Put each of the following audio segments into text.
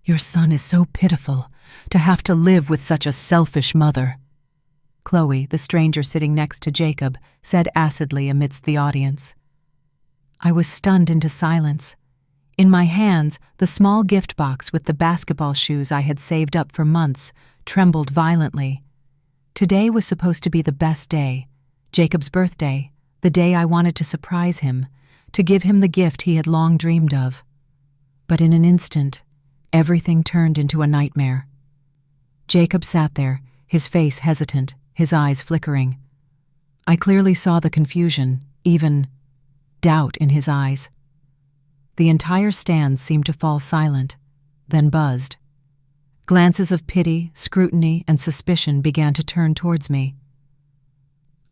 Your son is so pitiful, to have to live with such a selfish mother. Chloe, the stranger sitting next to Jacob, said acidly amidst the audience. I was stunned into silence. In my hands, the small gift box with the basketball shoes I had saved up for months trembled violently. Today was supposed to be the best day, Jacob's birthday, the day I wanted to surprise him, to give him the gift he had long dreamed of. But in an instant, everything turned into a nightmare. Jacob sat there, his face hesitant, his eyes flickering. I clearly saw the confusion, even doubt in his eyes. The entire stand seemed to fall silent, then buzzed. Glances of pity, scrutiny, and suspicion began to turn towards me.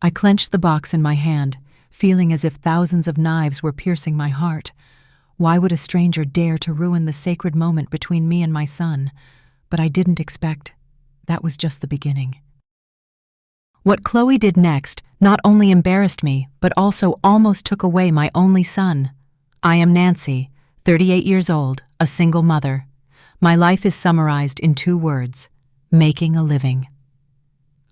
I clenched the box in my hand, feeling as if thousands of knives were piercing my heart. Why would a stranger dare to ruin the sacred moment between me and my son? But I didn't expect. That was just the beginning. What Chloe did next not only embarrassed me, but also almost took away my only son. I am Nancy, 38 years old, a single mother. My life is summarized in 2 words: making a living.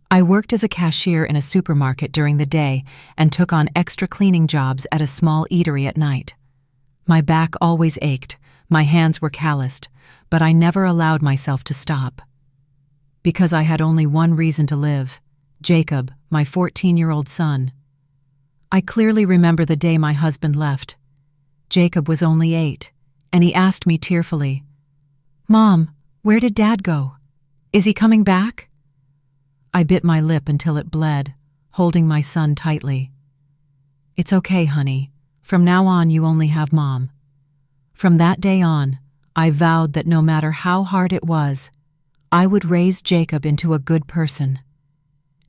I worked as a cashier in a supermarket during the day and took on extra cleaning jobs at a small eatery at night. My back always ached, my hands were calloused, but I never allowed myself to stop. Because I had only one reason to live: Jacob, my 14-year-old son. I clearly remember the day my husband left. Jacob was only 8, and he asked me tearfully, "Mom, where did Dad go? Is he coming back?" I bit my lip until it bled, holding my son tightly. "It's okay, honey. From now on, you only have Mom." From that day on, I vowed that no matter how hard it was, I would raise Jacob into a good person.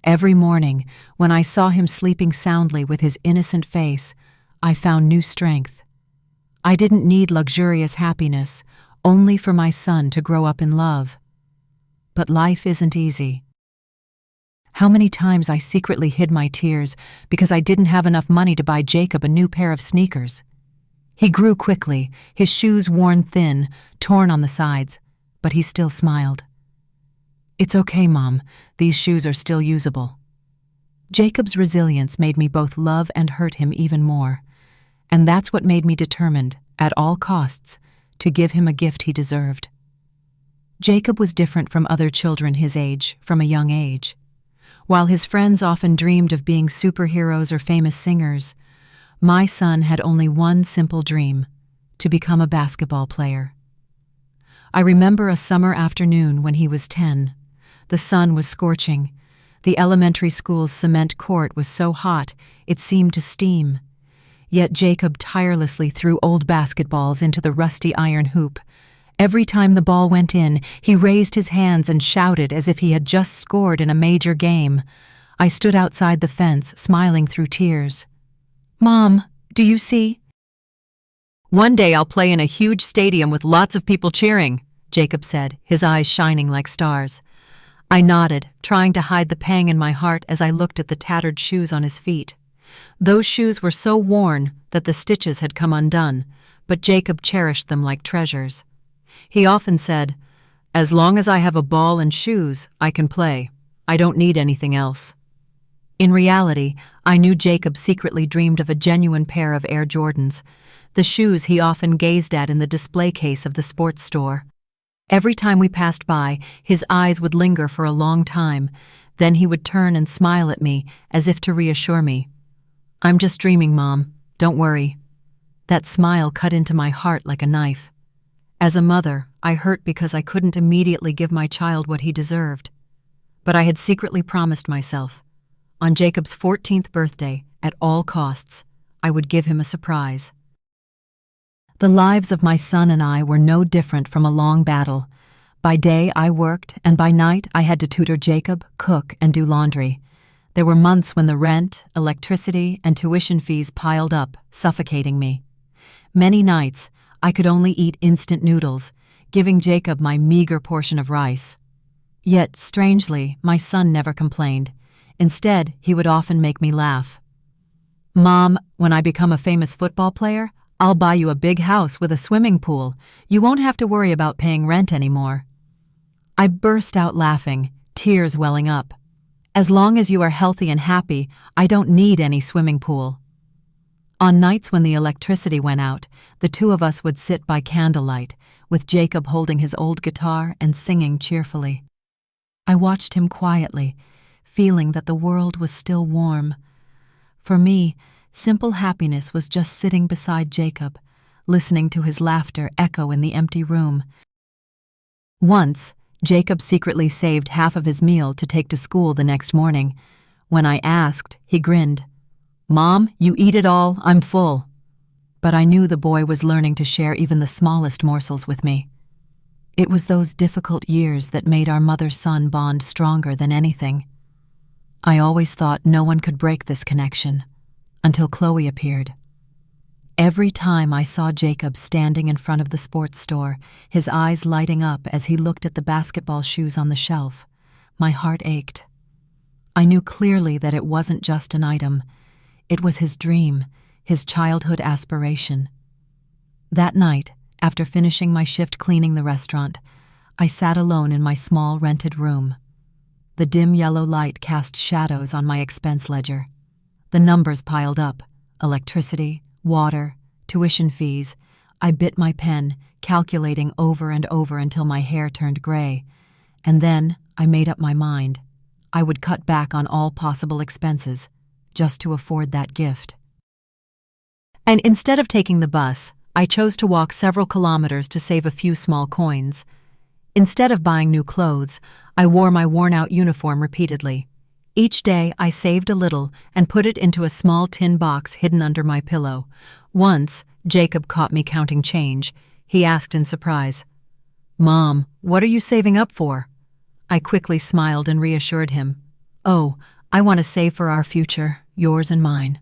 Every morning, when I saw him sleeping soundly with his innocent face, I found new strength. I didn't need luxurious happiness, only for my son to grow up in love. But life isn't easy. How many times I secretly hid my tears because I didn't have enough money to buy Jacob a new pair of sneakers. He grew quickly, his shoes worn thin, torn on the sides, but he still smiled. "It's okay, Mom. These shoes are still usable." Jacob's resilience made me both love and hurt him even more, and that's what made me determined, at all costs, to give him a gift he deserved. Jacob was different from other children his age from a young age. While his friends often dreamed of being superheroes or famous singers, my son had only one simple dream: to become a basketball player. I remember a summer afternoon when he was 10. The sun was scorching. The elementary school's cement court was so hot it seemed to steam. Yet Jacob tirelessly threw old basketballs into the rusty iron hoop. Every time the ball went in, he raised his hands and shouted as if he had just scored in a major game. I stood outside the fence, smiling through tears. "Mom, do you see?" "One day I'll play in a huge stadium with lots of people cheering," Jacob said, his eyes shining like stars. I nodded, trying to hide the pang in my heart as I looked at the tattered shoes on his feet. Those shoes were so worn that the stitches had come undone, but Jacob cherished them like treasures. He often said, "As long as I have a ball and shoes, I can play. I don't need anything else." In reality, I knew Jacob secretly dreamed of a genuine pair of Air Jordans, the shoes he often gazed at in the display case of the sports store. Every time we passed by, his eyes would linger for a long time, then he would turn and smile at me as if to reassure me. "I'm just dreaming, Mom. Don't worry." That smile cut into my heart like a knife. As a mother, I hurt because I couldn't immediately give my child what he deserved. But I had secretly promised myself, on Jacob's 14th birthday, at all costs, I would give him a surprise. The lives of my son and I were no different from a long battle. By day I worked, and by night I had to tutor Jacob, cook, and do laundry. There were months when the rent, electricity, and tuition fees piled up, suffocating me. Many nights, I could only eat instant noodles, giving Jacob my meager portion of rice. Yet, strangely, my son never complained. Instead, he would often make me laugh. "Mom, when I become a famous football player, I'll buy you a big house with a swimming pool. You won't have to worry about paying rent anymore." I burst out laughing, tears welling up. "As long as you are healthy and happy, I don't need any swimming pool." On nights when the electricity went out, the two of us would sit by candlelight, with Jacob holding his old guitar and singing cheerfully. I watched him quietly, feeling that the world was still warm. For me, simple happiness was just sitting beside Jacob, listening to his laughter echo in the empty room. Once, Jacob secretly saved half of his meal to take to school the next morning. When I asked, he grinned. "Mom, you eat it all, I'm full." But I knew the boy was learning to share even the smallest morsels with me. It was those difficult years that made our mother-son bond stronger than anything. I always thought no one could break this connection, until Chloe appeared. Every time I saw Jacob standing in front of the sports store, his eyes lighting up as he looked at the basketball shoes on the shelf, my heart ached. I knew clearly that it wasn't just an item. It was his dream, his childhood aspiration. That night, after finishing my shift cleaning the restaurant, I sat alone in my small rented room. The dim yellow light cast shadows on my expense ledger. The numbers piled up: electricity, water, tuition fees. I bit my pen, calculating over and over until my hair turned gray. And then I made up my mind. I would cut back on all possible expenses, just to afford that gift. And instead of taking the bus, I chose to walk several kilometers to save a few small coins. Instead of buying new clothes, I wore my worn-out uniform repeatedly. Each day I saved a little and put it into a small tin box hidden under my pillow. Once, Jacob caught me counting change. He asked in surprise, "Mom, what are you saving up for?" I quickly smiled and reassured him. "Oh, I want to save for our future, yours and mine."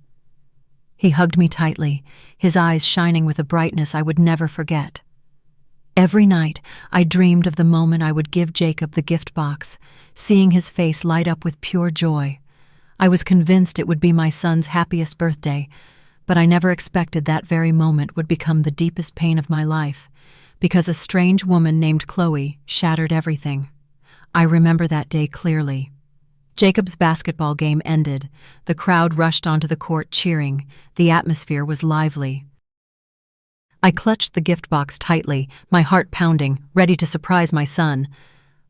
He hugged me tightly, his eyes shining with a brightness I would never forget. Every night, I dreamed of the moment I would give Jacob the gift box, seeing his face light up with pure joy. I was convinced it would be my son's happiest birthday, but I never expected that very moment would become the deepest pain of my life, because a strange woman named Chloe shattered everything. I remember that day clearly. Jacob's basketball game ended. The crowd rushed onto the court cheering. The atmosphere was lively. I clutched the gift box tightly, my heart pounding, ready to surprise my son.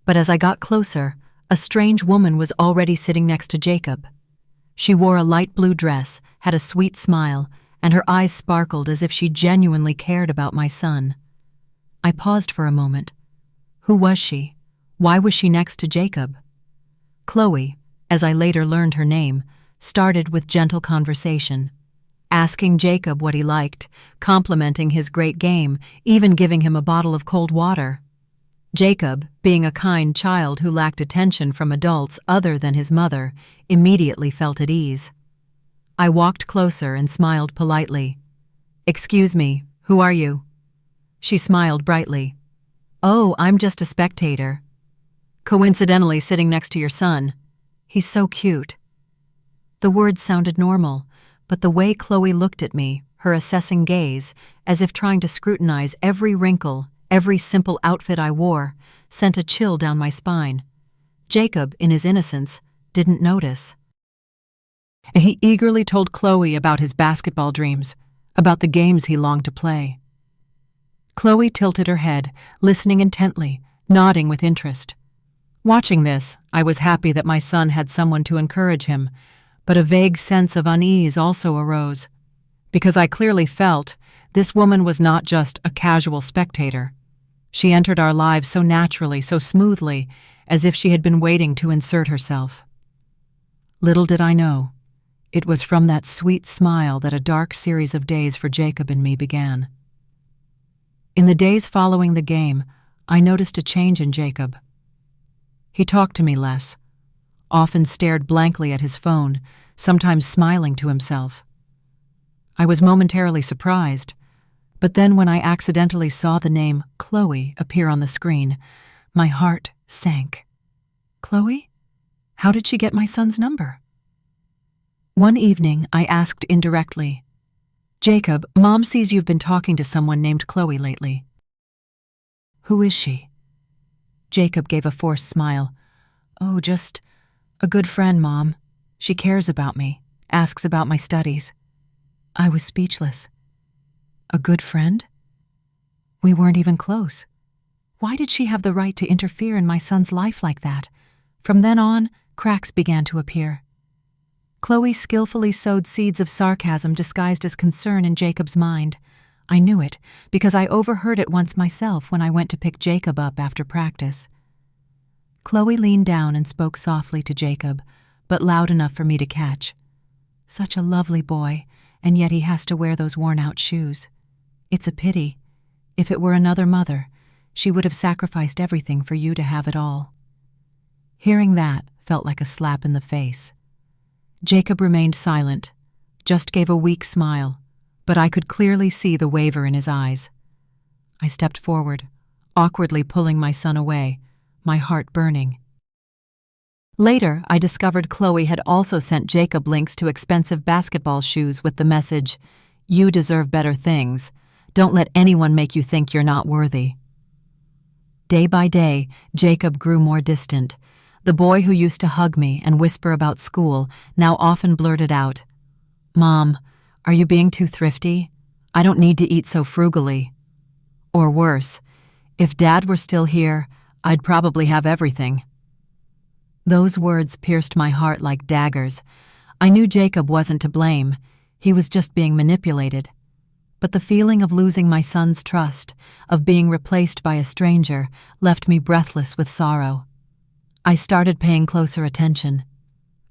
But as I got closer, a strange woman was already sitting next to Jacob. She wore a light blue dress, had a sweet smile, and her eyes sparkled as if she genuinely cared about my son. I paused for a moment. Who was she? Why was she next to Jacob? Chloe, as I later learned her name, started with gentle conversation, asking Jacob what he liked, complimenting his great game, even giving him a bottle of cold water. Jacob, being a kind child who lacked attention from adults other than his mother, immediately felt at ease. I walked closer and smiled politely. "Excuse me, who are you?" She smiled brightly. "Oh, I'm just a spectator. Coincidentally sitting next to your son. He's so cute." The words sounded normal, but the way Chloe looked at me, her assessing gaze, as if trying to scrutinize every wrinkle, every simple outfit I wore, sent a chill down my spine. Jacob, in his innocence, didn't notice. He eagerly told Chloe about his basketball dreams, about the games he longed to play. Chloe tilted her head, listening intently, nodding with interest. Watching this, I was happy that my son had someone to encourage him, but a vague sense of unease also arose, because I clearly felt this woman was not just a casual spectator. She entered our lives so naturally, so smoothly, as if she had been waiting to insert herself. Little did I know, it was from that sweet smile that a dark series of days for Jacob and me began. In the days following the game, I noticed a change in Jacob. He talked to me less, often stared blankly at his phone, sometimes smiling to himself. I was momentarily surprised, but then when I accidentally saw the name Chloe appear on the screen, my heart sank. Chloe? How did she get my son's number? One evening, I asked indirectly, Jacob, Mom sees you've been talking to someone named Chloe lately. Who is she? Jacob gave a forced smile. Oh, just a good friend, Mom. She cares about me, asks about my studies. I was speechless. A good friend? We weren't even close. Why did she have the right to interfere in my son's life like that? From then on, cracks began to appear. Chloe skillfully sowed seeds of sarcasm disguised as concern in Jacob's mind. I knew it, because I overheard it once myself when I went to pick Jacob up after practice. Chloe leaned down and spoke softly to Jacob, but loud enough for me to catch. Such a lovely boy, and yet he has to wear those worn-out shoes. It's a pity. If it were another mother, she would have sacrificed everything for you to have it all. Hearing that felt like a slap in the face. Jacob remained silent, just gave a weak smile, but I could clearly see the waver in his eyes. I stepped forward, awkwardly pulling my son away, my heart burning. Later, I discovered Chloe had also sent Jacob links to expensive basketball shoes with the message, "You deserve better things. Don't let anyone make you think you're not worthy." Day by day, Jacob grew more distant. The boy who used to hug me and whisper about school now often blurted out, "Mom, are you being too thrifty? I don't need to eat so frugally." Or worse, "If Dad were still here, I'd probably have everything." Those words pierced my heart like daggers. I knew Jacob wasn't to blame. He was just being manipulated. But the feeling of losing my son's trust, of being replaced by a stranger, left me breathless with sorrow. I started paying closer attention.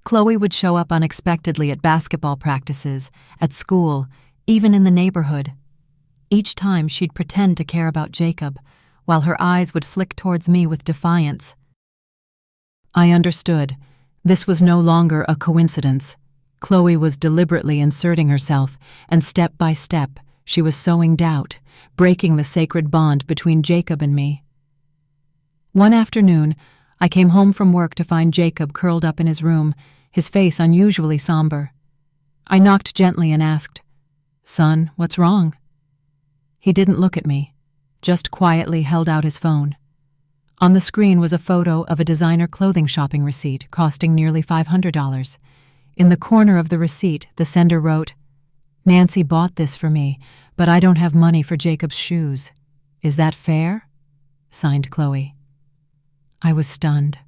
Chloe would show up unexpectedly at basketball practices, at school, even in the neighborhood. Each time she'd pretend to care about Jacob, while her eyes would flick towards me with defiance. I understood. This was no longer a coincidence. Chloe was deliberately inserting herself, and step by step, she was sowing doubt, breaking the sacred bond between Jacob and me. One afternoon, I came home from work to find Jacob curled up in his room, his face unusually somber. I knocked gently and asked, "Son, what's wrong?" He didn't look at me, just quietly held out his phone. On the screen was a photo of a designer clothing shopping receipt costing nearly $500. In the corner of the receipt, the sender wrote, "Nancy bought this for me, but I don't have money for Jacob's shoes. Is that fair?" Signed, Chloe. I was stunned.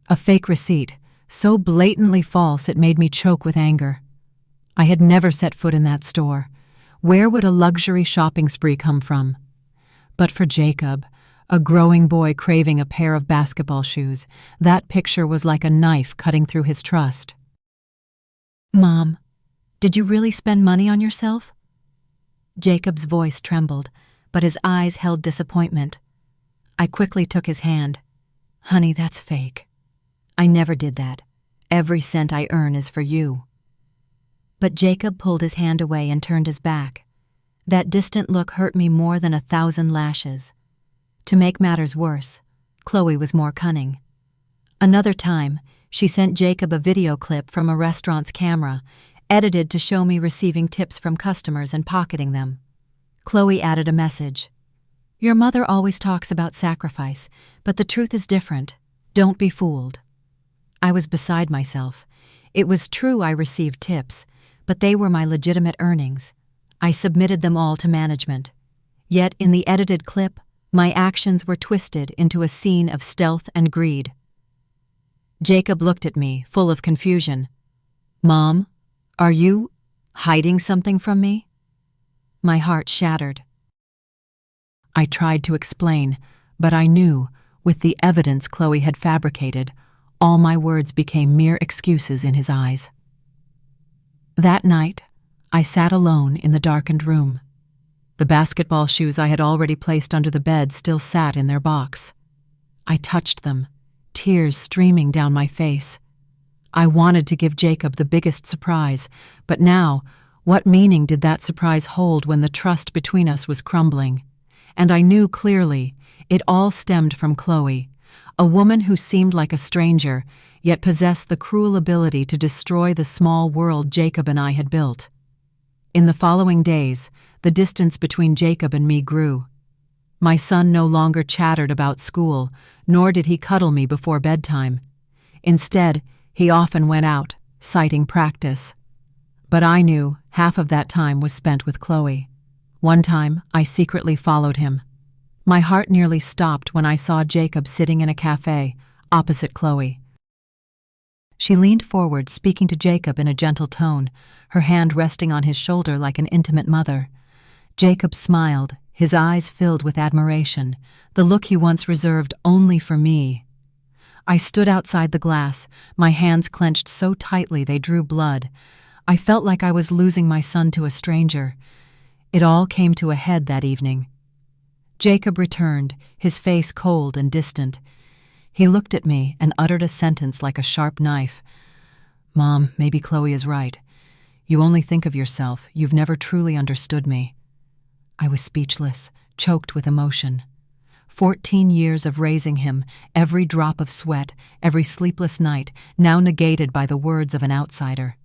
A fake receipt, so blatantly false it made me choke with anger. I had never set foot in that store. Where would a luxury shopping spree come from? But for Jacob, a growing boy craving a pair of basketball shoes, that picture was like a knife cutting through his trust. "Mom, did you really spend money on yourself?" Jacob's voice trembled, but his eyes held disappointment. I quickly took his hand. "Honey, that's fake. I never did that. Every cent I earn is for you." But Jacob pulled his hand away and turned his back. That distant look hurt me more than 1,000 lashes. To make matters worse, Chloe was more cunning. Another time, she sent Jacob a video clip from a restaurant's camera, edited to show me receiving tips from customers and pocketing them. Chloe added a message. "Your mother always talks about sacrifice, but the truth is different. Don't be fooled." I was beside myself. It was true I received tips, but they were my legitimate earnings. I submitted them all to management. Yet in the edited clip, my actions were twisted into a scene of stealth and greed. Jacob looked at me, full of confusion. "Mom, are you hiding something from me?" My heart shattered. I tried to explain, but I knew, with the evidence Chloe had fabricated, all my words became mere excuses in his eyes. That night, I sat alone in the darkened room. The basketball shoes I had already placed under the bed still sat in their box. I touched them, tears streaming down my face. I wanted to give Jacob the biggest surprise, but now, what meaning did that surprise hold when the trust between us was crumbling? And I knew clearly it all stemmed from Chloe, a woman who seemed like a stranger, yet possessed the cruel ability to destroy the small world Jacob and I had built. In the following days, the distance between Jacob and me grew. My son no longer chattered about school, nor did he cuddle me before bedtime. Instead, he often went out, citing practice. But I knew half of that time was spent with Chloe. One time, I secretly followed him. My heart nearly stopped when I saw Jacob sitting in a cafe, opposite Chloe. She leaned forward, speaking to Jacob in a gentle tone, her hand resting on his shoulder like an intimate mother. Jacob smiled, his eyes filled with admiration, the look he once reserved only for me. I stood outside the glass, my hands clenched so tightly they drew blood. I felt like I was losing my son to a stranger. It all came to a head that evening. Jacob returned, his face cold and distant. He looked at me and uttered a sentence like a sharp knife. "Mom, maybe Chloe is right. You only think of yourself. You've never truly understood me." I was speechless, choked with emotion. 14 years of raising him, every drop of sweat, every sleepless night, now negated by the words of an outsider.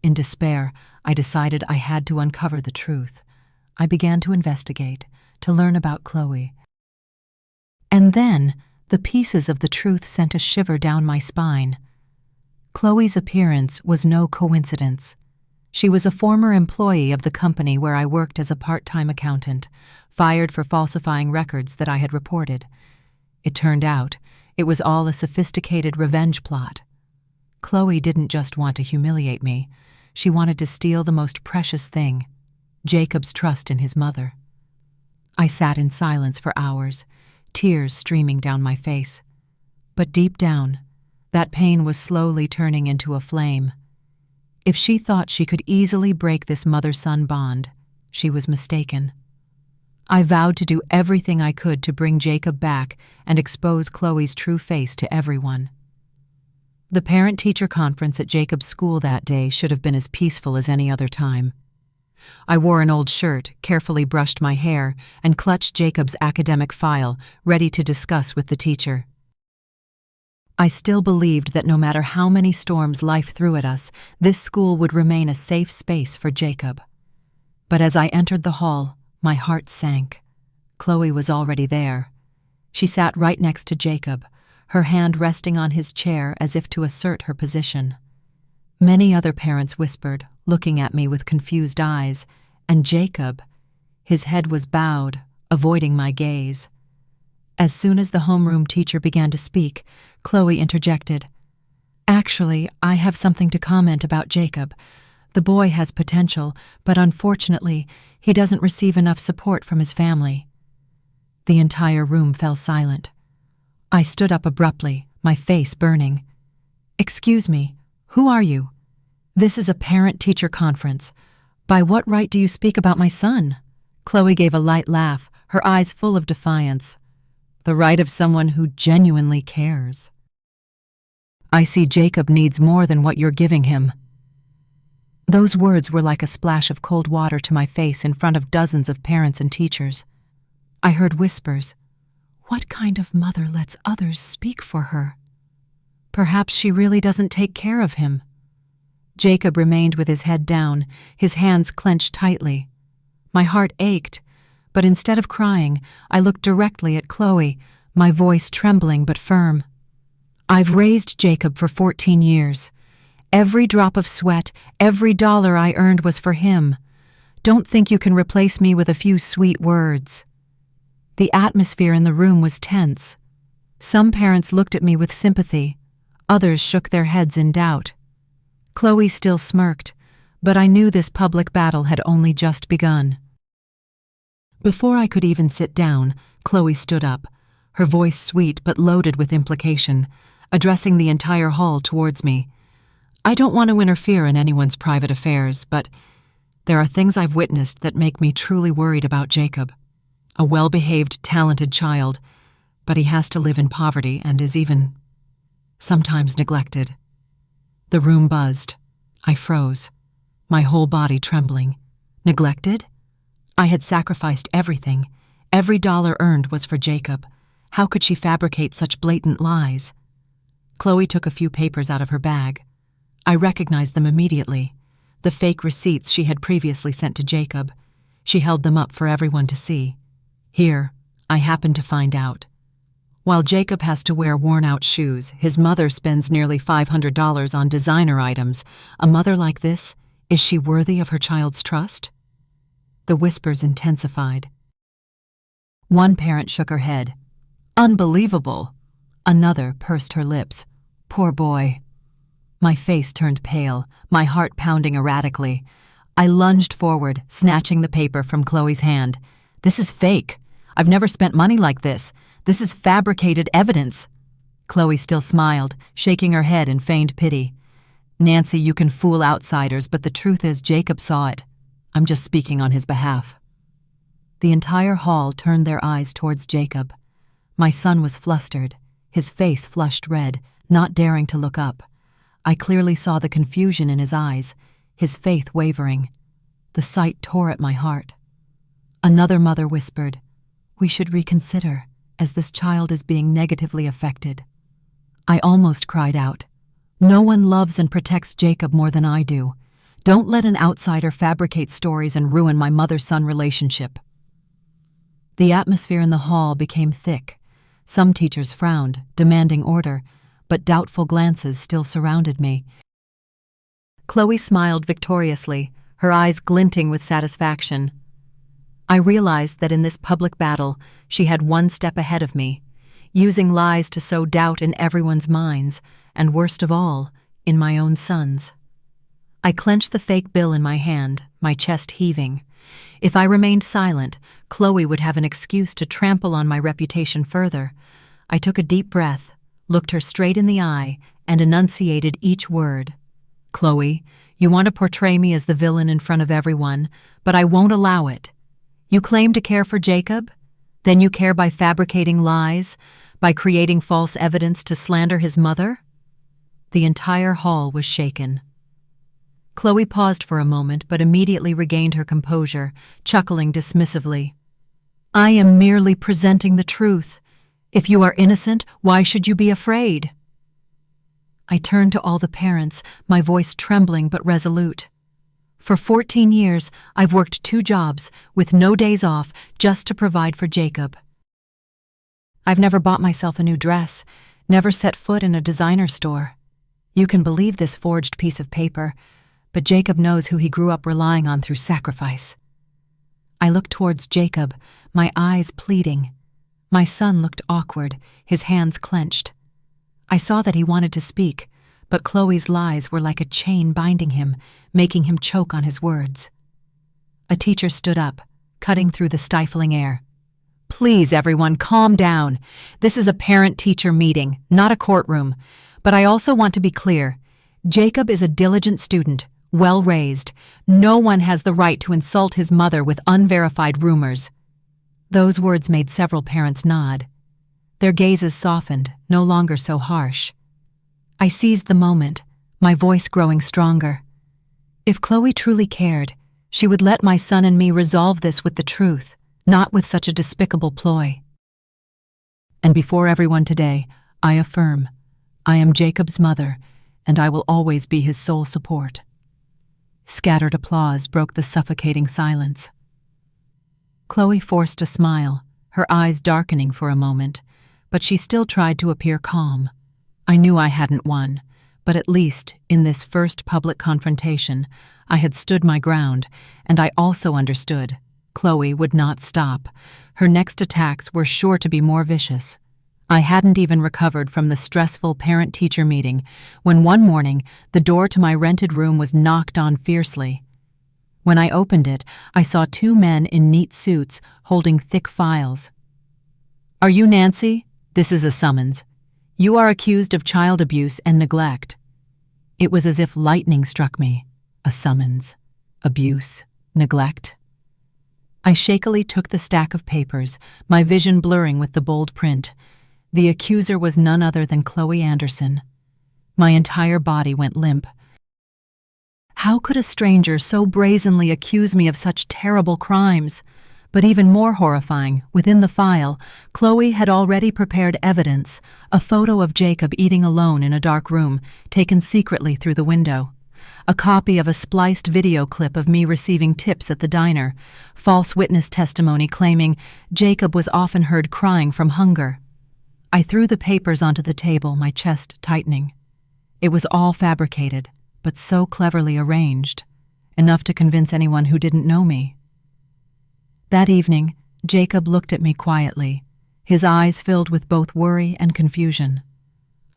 In despair, I decided I had to uncover the truth. I began to investigate, to learn about Chloe. And then, the pieces of the truth sent a shiver down my spine. Chloe's appearance was no coincidence. She was a former employee of the company where I worked as a part-time accountant, fired for falsifying records that I had reported. It turned out, it was all a sophisticated revenge plot. Chloe didn't just want to humiliate me. She wanted to steal the most precious thing, Jacob's trust in his mother. I sat in silence for hours, tears streaming down my face. But deep down, that pain was slowly turning into a flame. If she thought she could easily break this mother-son bond, she was mistaken. I vowed to do everything I could to bring Jacob back and expose Chloe's true face to everyone. The parent-teacher conference at Jacob's school that day should have been as peaceful as any other time. I wore an old shirt, carefully brushed my hair, and clutched Jacob's academic file, ready to discuss with the teacher. I still believed that no matter how many storms life threw at us, this school would remain a safe space for Jacob. But as I entered the hall, my heart sank. Chloe was already there. She sat right next to Jacob, her hand resting on his chair as if to assert her position. Many other parents whispered, looking at me with confused eyes, and Jacob, his head was bowed, avoiding my gaze. As soon as the homeroom teacher began to speak, Chloe interjected. "Actually, I have something to comment about Jacob. The boy has potential, but unfortunately, he doesn't receive enough support from his family." The entire room fell silent. I stood up abruptly, my face burning. "Excuse me, who are you? This is a parent-teacher conference. By what right do you speak about my son?" Chloe gave a light laugh, her eyes full of defiance. "The right of someone who genuinely cares. I see Jacob needs more than what you're giving him." Those words were like a splash of cold water to my face in front of dozens of parents and teachers. I heard whispers. What kind of mother lets others speak for her? Perhaps she really doesn't take care of him. Jacob remained with his head down, his hands clenched tightly. My heart ached, but instead of crying, I looked directly at Chloe, my voice trembling but firm. "I've raised Jacob for 14 years. Every drop of sweat, every dollar I earned was for him. Don't think you can replace me with a few sweet words." The atmosphere in the room was tense. Some parents looked at me with sympathy. Others shook their heads in doubt. Chloe still smirked, but I knew this public battle had only just begun. Before I could even sit down, Chloe stood up, her voice sweet but loaded with implication, addressing the entire hall towards me. "I don't want to interfere in anyone's private affairs, but there are things I've witnessed that make me truly worried about Jacob. A well-behaved, talented child, but he has to live in poverty and is even sometimes neglected." The room buzzed. I froze, my whole body trembling. Neglected? I had sacrificed everything. Every dollar earned was for Jacob. How could she fabricate such blatant lies? Chloe took a few papers out of her bag. I recognized them immediately. the fake receipts she had previously sent to Jacob. She held them up for everyone to see. Here, I happened to find out. While Jacob has to wear worn-out shoes, his mother spends nearly $500 on designer items. A mother like this, is she worthy of her child's trust? The whispers intensified. One parent shook her head. Unbelievable. Another pursed her lips. Poor boy. My face turned pale, my heart pounding erratically. I lunged forward, snatching the paper from Chloe's hand. This is fake. I've never spent money like this. This is fabricated evidence. Chloe still smiled, shaking her head in feigned pity. Nancy, you can fool outsiders, but the truth is Jacob saw it. I'm just speaking on his behalf. The entire hall turned their eyes towards Jacob. My son was flustered, his face flushed red, not daring to look up. I clearly saw the confusion in his eyes, his faith wavering. The sight tore at my heart. Another mother whispered, "We should reconsider, as this child is being negatively affected." I almost cried out, "No one loves and protects Jacob more than I do. Don't let an outsider fabricate stories and ruin my mother-son relationship." The atmosphere in the hall became thick. Some teachers frowned, demanding order, but doubtful glances still surrounded me. Chloe smiled victoriously, her eyes glinting with satisfaction. I realized that in this public battle, she had one step ahead of me, using lies to sow doubt in everyone's minds, and worst of all, in my own son's. I clenched the fake bill in my hand, my chest heaving. If I remained silent, Chloe would have an excuse to trample on my reputation further. I took a deep breath, looked her straight in the eye, and enunciated each word. "Chloe, you want to portray me as the villain in front of everyone, but I won't allow it. You claim to care for Jacob? Then you care by fabricating lies, by creating false evidence to slander his mother?" The entire hall was shaken. Chloe paused for a moment but immediately regained her composure, chuckling dismissively. "I am merely presenting the truth. If you are innocent, why should you be afraid?" I turned to all the parents, my voice trembling but resolute. For 14 years, I've worked 2 jobs, with no days off, just to provide for Jacob. I've never bought myself a new dress, never set foot in a designer store. You can believe this forged piece of paper, but Jacob knows who he grew up relying on through sacrifice. I looked towards Jacob, my eyes pleading. My son looked awkward, his hands clenched. I saw that he wanted to speak, but Chloe's lies were like a chain binding him, making him choke on his words. A teacher stood up, cutting through the stifling air. "Please, everyone, calm down. This is a parent-teacher meeting, not a courtroom. But I also want to be clear. Jacob is a diligent student, well-raised. No one has the right to insult his mother with unverified rumors." Those words made several parents nod. Their gazes softened, no longer so harsh. I seized the moment, my voice growing stronger. If Chloe truly cared, she would let my son and me resolve this with the truth, not with such a despicable ploy. And before everyone today, I affirm, I am Jacob's mother, and I will always be his sole support. Scattered applause broke the suffocating silence. Chloe forced a smile, her eyes darkening for a moment, but she still tried to appear calm. I knew I hadn't won, but at least, in this first public confrontation, I had stood my ground, and I also understood. Chloe would not stop. Her next attacks were sure to be more vicious. I hadn't even recovered from the stressful parent-teacher meeting when one morning the door to my rented room was knocked on fiercely. When I opened it, I saw 2 men in neat suits holding thick files. "Are you Nancy? This is a summons. You are accused of child abuse and neglect." It was as if lightning struck me. A summons. Abuse. Neglect. I shakily took the stack of papers, my vision blurring with the bold print. The accuser was none other than Chloe Anderson. My entire body went limp. How could a stranger so brazenly accuse me of such terrible crimes? But even more horrifying, within the file, Chloe had already prepared evidence, a photo of Jacob eating alone in a dark room, taken secretly through the window. A copy of a spliced video clip of me receiving tips at the diner, false witness testimony claiming Jacob was often heard crying from hunger. I threw the papers onto the table, my chest tightening. It was all fabricated, but so cleverly arranged, enough to convince anyone who didn't know me. That evening, Jacob looked at me quietly, his eyes filled with both worry and confusion.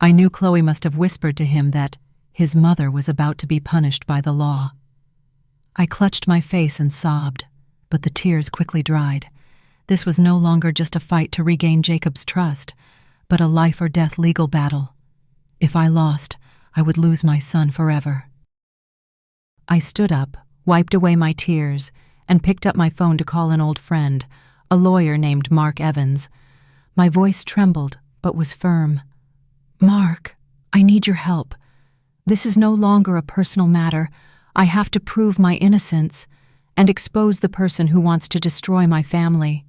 I knew Chloe must have whispered to him that his mother was about to be punished by the law. I clutched my face and sobbed, but the tears quickly dried. This was no longer just a fight to regain Jacob's trust, but a life-or-death legal battle. If I lost, I would lose my son forever. I stood up, wiped away my tears, and picked up my phone to call an old friend, a lawyer named Mark Evans. My voice trembled, but was firm. "Mark, I need your help. This is no longer a personal matter. I have to prove my innocence and expose the person who wants to destroy my family."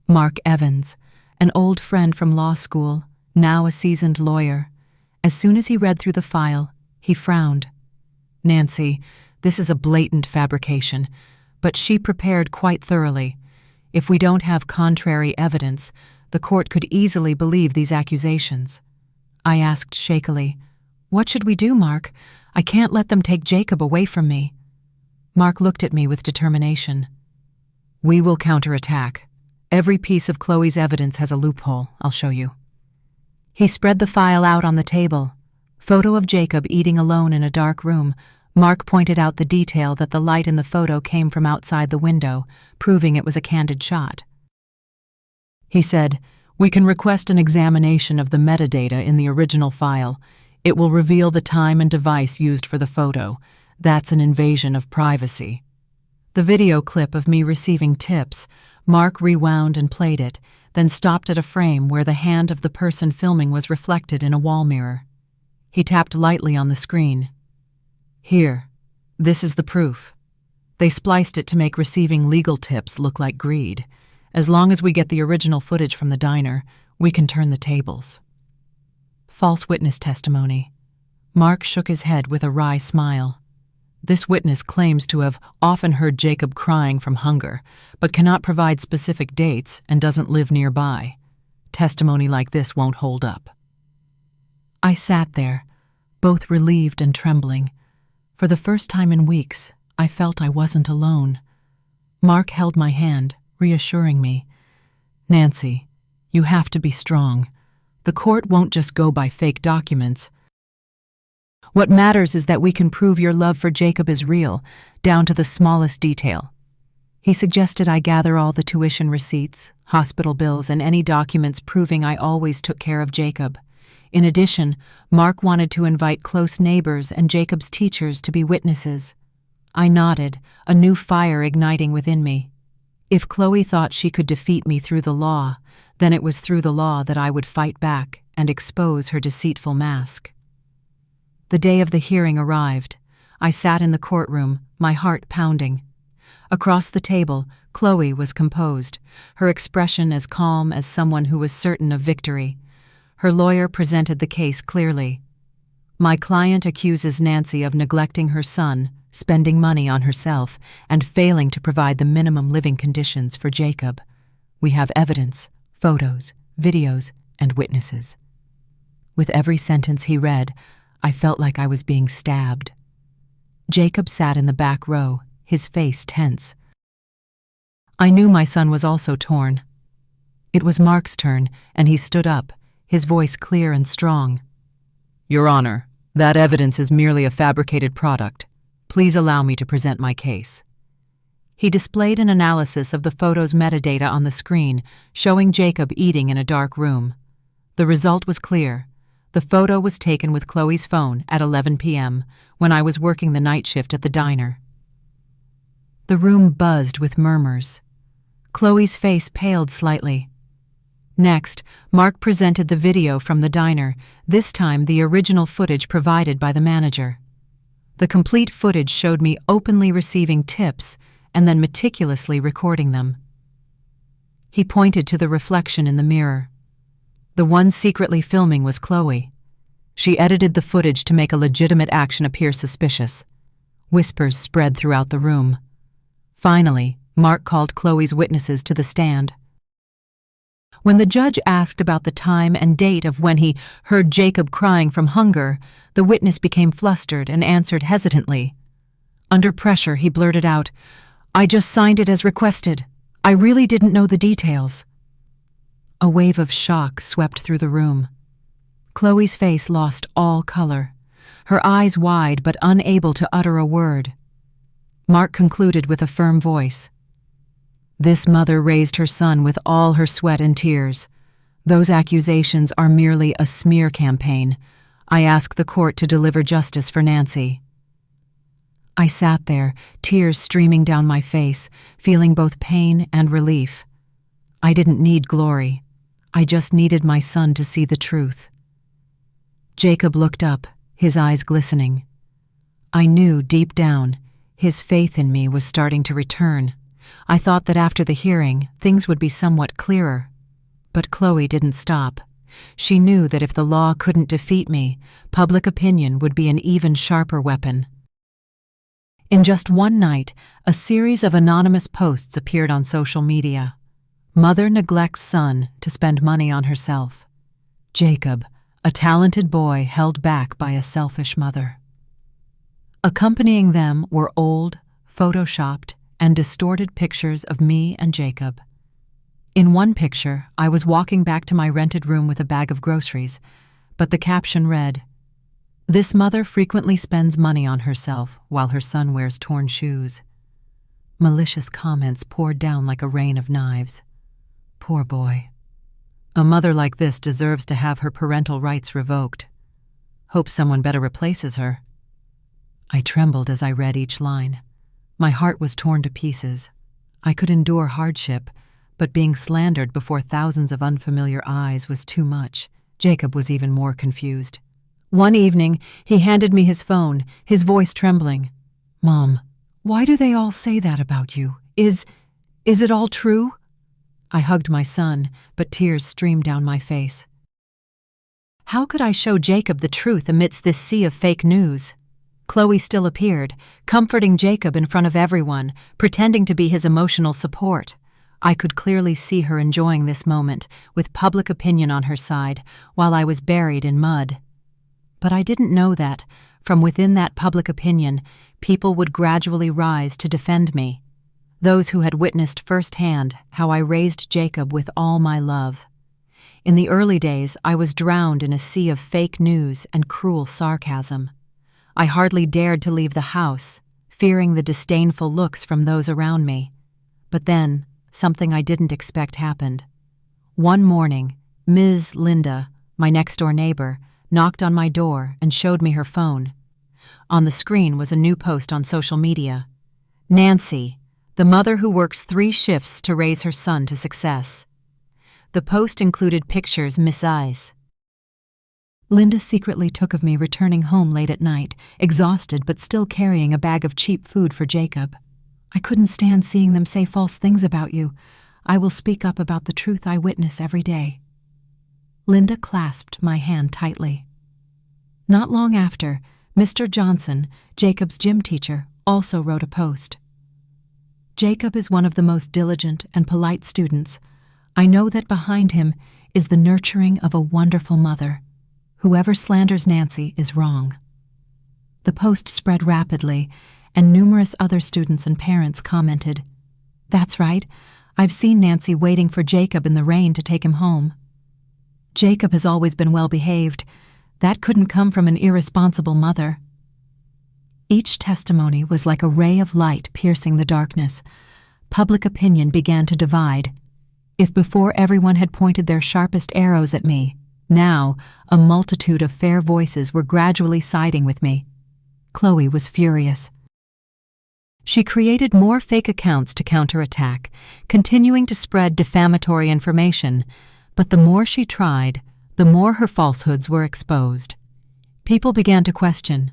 Mark Evans, an old friend from law school, now a seasoned lawyer. As soon as he read through the file, he frowned. "Nancy, this is a blatant fabrication, but she prepared quite thoroughly. If we don't have contrary evidence, the court could easily believe these accusations." I asked shakily, "What should we do, Mark? I can't let them take Jacob away from me." Mark looked at me with determination. "We will counterattack. Every piece of Chloe's evidence has a loophole. I'll show you." He spread the file out on the table. Photo of Jacob eating alone in a dark room. Mark pointed out the detail that the light in the photo came from outside the window, proving it was a candid shot. He said, "We can request an examination of the metadata in the original file. It will reveal the time and device used for the photo. That's an invasion of privacy." The video clip of me receiving tips, Mark rewound and played it, then stopped at a frame where the hand of the person filming was reflected in a wall mirror. He tapped lightly on the screen. "Here, this is the proof. They spliced it to make receiving legal tips look like greed. As long as we get the original footage from the diner, we can turn the tables." False witness testimony. Mark shook his head with a wry smile. "This witness claims to have often heard Jacob crying from hunger, but cannot provide specific dates and doesn't live nearby. Testimony like this won't hold up." I sat there, both relieved and trembling. For the first time in weeks, I felt I wasn't alone. Mark held my hand, reassuring me. "Nancy, you have to be strong. The court won't just go by fake documents. What matters is that we can prove your love for Jacob is real, down to the smallest detail." He suggested I gather all the tuition receipts, hospital bills, and any documents proving I always took care of Jacob. In addition, Mark wanted to invite close neighbors and Jacob's teachers to be witnesses. I nodded, a new fire igniting within me. If Chloe thought she could defeat me through the law, then it was through the law that I would fight back and expose her deceitful mask. The day of the hearing arrived. I sat in the courtroom, my heart pounding. Across the table, Chloe was composed, her expression as calm as someone who was certain of victory. Her lawyer presented the case clearly. "My client accuses Nancy of neglecting her son, spending money on herself, and failing to provide the minimum living conditions for Jacob. We have evidence, photos, videos, and witnesses." With every sentence he read, I felt like I was being stabbed. Jacob sat in the back row, his face tense. I knew my son was also torn. It was Mark's turn, and he stood up, his voice clear and strong. "Your Honor, that evidence is merely a fabricated product. Please allow me to present my case." He displayed an analysis of the photo's metadata on the screen, showing Jacob eating in a dark room. The result was clear. The photo was taken with Chloe's phone at 11 p.m., when I was working the night shift at the diner. The room buzzed with murmurs. Chloe's face paled slightly. Next, Mark presented the video from the diner, this time the original footage provided by the manager. The complete footage showed me openly receiving tips and then meticulously recording them. He pointed to the reflection in the mirror. The one secretly filming was Chloe. She edited the footage to make a legitimate action appear suspicious. Whispers spread throughout the room. Finally, Mark called Chloe's witnesses to the stand. When the judge asked about the time and date of when he heard Jacob crying from hunger, the witness became flustered and answered hesitantly. Under pressure, he blurted out, "I just signed it as requested. I really didn't know the details." A wave of shock swept through the room. Chloe's face lost all color, her eyes wide but unable to utter a word. Mark concluded with a firm voice. "This mother raised her son with all her sweat and tears. Those accusations are merely a smear campaign. I ask the court to deliver justice for Nancy." I sat there, tears streaming down my face, feeling both pain and relief. I didn't need glory. I just needed my son to see the truth. Jacob looked up, his eyes glistening. I knew deep down, his faith in me was starting to return. I thought that after the hearing, things would be somewhat clearer. But Chloe didn't stop. She knew that if the law couldn't defeat me, public opinion would be an even sharper weapon. In just one night, a series of anonymous posts appeared on social media. Mother neglects son to spend money on herself. Jacob, a talented boy held back by a selfish mother. Accompanying them were old, photoshopped, and distorted pictures of me and Jacob. In one picture, I was walking back to my rented room with a bag of groceries, but the caption read, "This mother frequently spends money on herself while her son wears torn shoes." Malicious comments poured down like a rain of knives. Poor boy. A mother like this deserves to have her parental rights revoked. Hope someone better replaces her. I trembled as I read each line. My heart was torn to pieces. I could endure hardship, but being slandered before thousands of unfamiliar eyes was too much. Jacob was even more confused. One evening, he handed me his phone, his voice trembling. "Mom, why do they all say that about you? Is it all true?" I hugged my son, but tears streamed down my face. How could I show Jacob the truth amidst this sea of fake news? Chloe still appeared, comforting Jacob in front of everyone, pretending to be his emotional support. I could clearly see her enjoying this moment, with public opinion on her side, while I was buried in mud. But I didn't know that, from within that public opinion, people would gradually rise to defend me. Those who had witnessed firsthand how I raised Jacob with all my love. In the early days, I was drowned in a sea of fake news and cruel sarcasm. I hardly dared to leave the house, fearing the disdainful looks from those around me. But then, something I didn't expect happened. One morning, Ms. Linda, my next-door neighbor, knocked on my door and showed me her phone. On the screen was a new post on social media. "Nancy, the mother who works 3 shifts to raise her son to success." The post included pictures Miss Eyes. Linda secretly took of me returning home late at night, exhausted but still carrying a bag of cheap food for Jacob. "I couldn't stand seeing them say false things about you. I will speak up about the truth I witness every day." Linda clasped my hand tightly. Not long after, Mr. Johnson, Jacob's gym teacher, also wrote a post. "Jacob is one of the most diligent and polite students. I know that behind him is the nurturing of a wonderful mother. Whoever slanders Nancy is wrong." The post spread rapidly, and numerous other students and parents commented, "That's right. I've seen Nancy waiting for Jacob in the rain to take him home. Jacob has always been well behaved. That couldn't come from an irresponsible mother." Each testimony was like a ray of light piercing the darkness. Public opinion began to divide. If before everyone had pointed their sharpest arrows at me, now a multitude of fair voices were gradually siding with me. Chloe was furious. She created more fake accounts to counterattack, continuing to spread defamatory information, but the more she tried, the more her falsehoods were exposed. People began to question,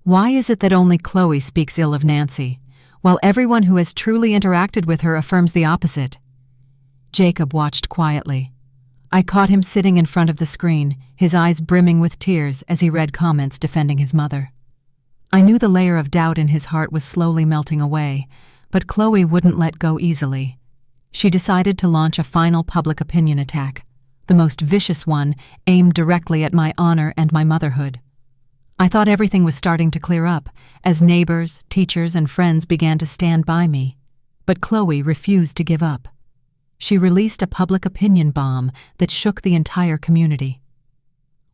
why is it that only Chloe speaks ill of Nancy, while everyone who has truly interacted with her affirms the opposite? Jacob watched quietly. I caught him sitting in front of the screen, his eyes brimming with tears as he read comments defending his mother. I knew the layer of doubt in his heart was slowly melting away, but Chloe wouldn't let go easily. She decided to launch a final public opinion attack, the most vicious one aimed directly at my honor and my motherhood. I thought everything was starting to clear up as neighbors, teachers, and friends began to stand by me. But Chloe refused to give up. She released a public opinion bomb that shook the entire community.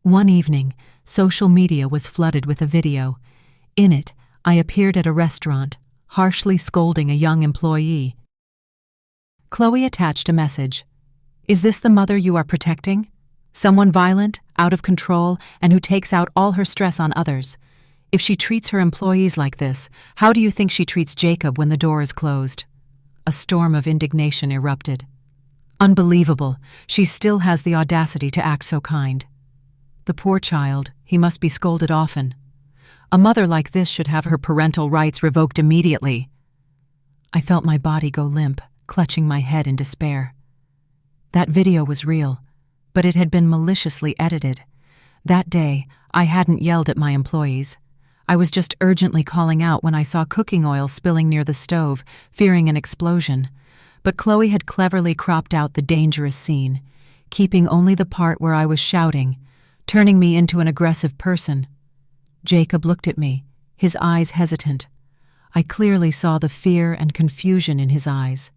One evening, social media was flooded with a video. In it, I appeared at a restaurant, harshly scolding a young employee. Chloe attached a message. "Is this the mother you are protecting? Someone violent, out of control, and who takes out all her stress on others. If she treats her employees like this, how do you think she treats Jacob when the door is closed?" A storm of indignation erupted. "Unbelievable. She still has the audacity to act so kind. The poor child, he must be scolded often. A mother like this should have her parental rights revoked immediately." I felt my body go limp, clutching my head in despair. That video was real, but it had been maliciously edited. That day, I hadn't yelled at my employees. I was just urgently calling out when I saw cooking oil spilling near the stove, fearing an explosion. But Chloe had cleverly cropped out the dangerous scene, keeping only the part where I was shouting, turning me into an aggressive person. Jacob looked at me, his eyes hesitant. I clearly saw the fear and confusion in his eyes.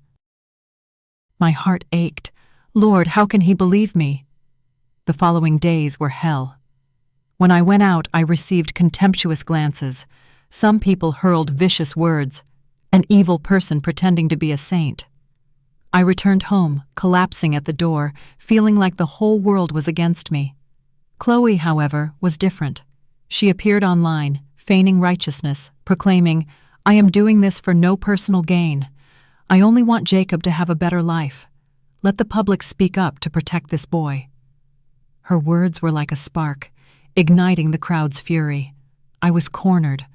My heart ached. Lord, how can he believe me? The following days were hell. When I went out, I received contemptuous glances. Some people hurled vicious words, an evil person pretending to be a saint. I returned home, collapsing at the door, feeling like the whole world was against me. Chloe, however, was different. She appeared online, feigning righteousness, proclaiming, "I am doing this for no personal gain. I only want Jacob to have a better life. Let the public speak up to protect this boy." Her words were like a spark, igniting the crowd's fury. I was cornered.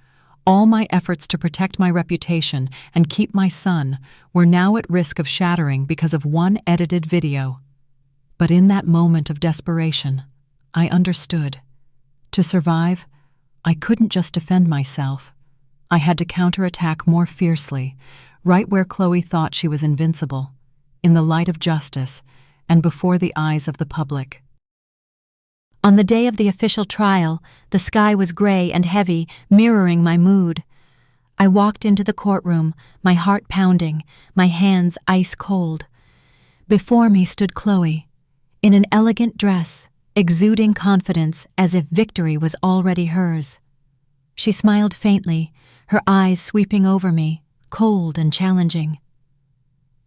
All my efforts to protect my reputation and keep my son were now at risk of shattering because of one edited video. But in that moment of desperation, I understood. To survive, I couldn't just defend myself. I had to counterattack more fiercely, right where Chloe thought she was invincible, in the light of justice and before the eyes of the public. On the day of the official trial, the sky was gray and heavy, mirroring my mood. I walked into the courtroom, my heart pounding, my hands ice cold. Before me stood Chloe, in an elegant dress, exuding confidence as if victory was already hers. She smiled faintly, her eyes sweeping over me, cold and challenging.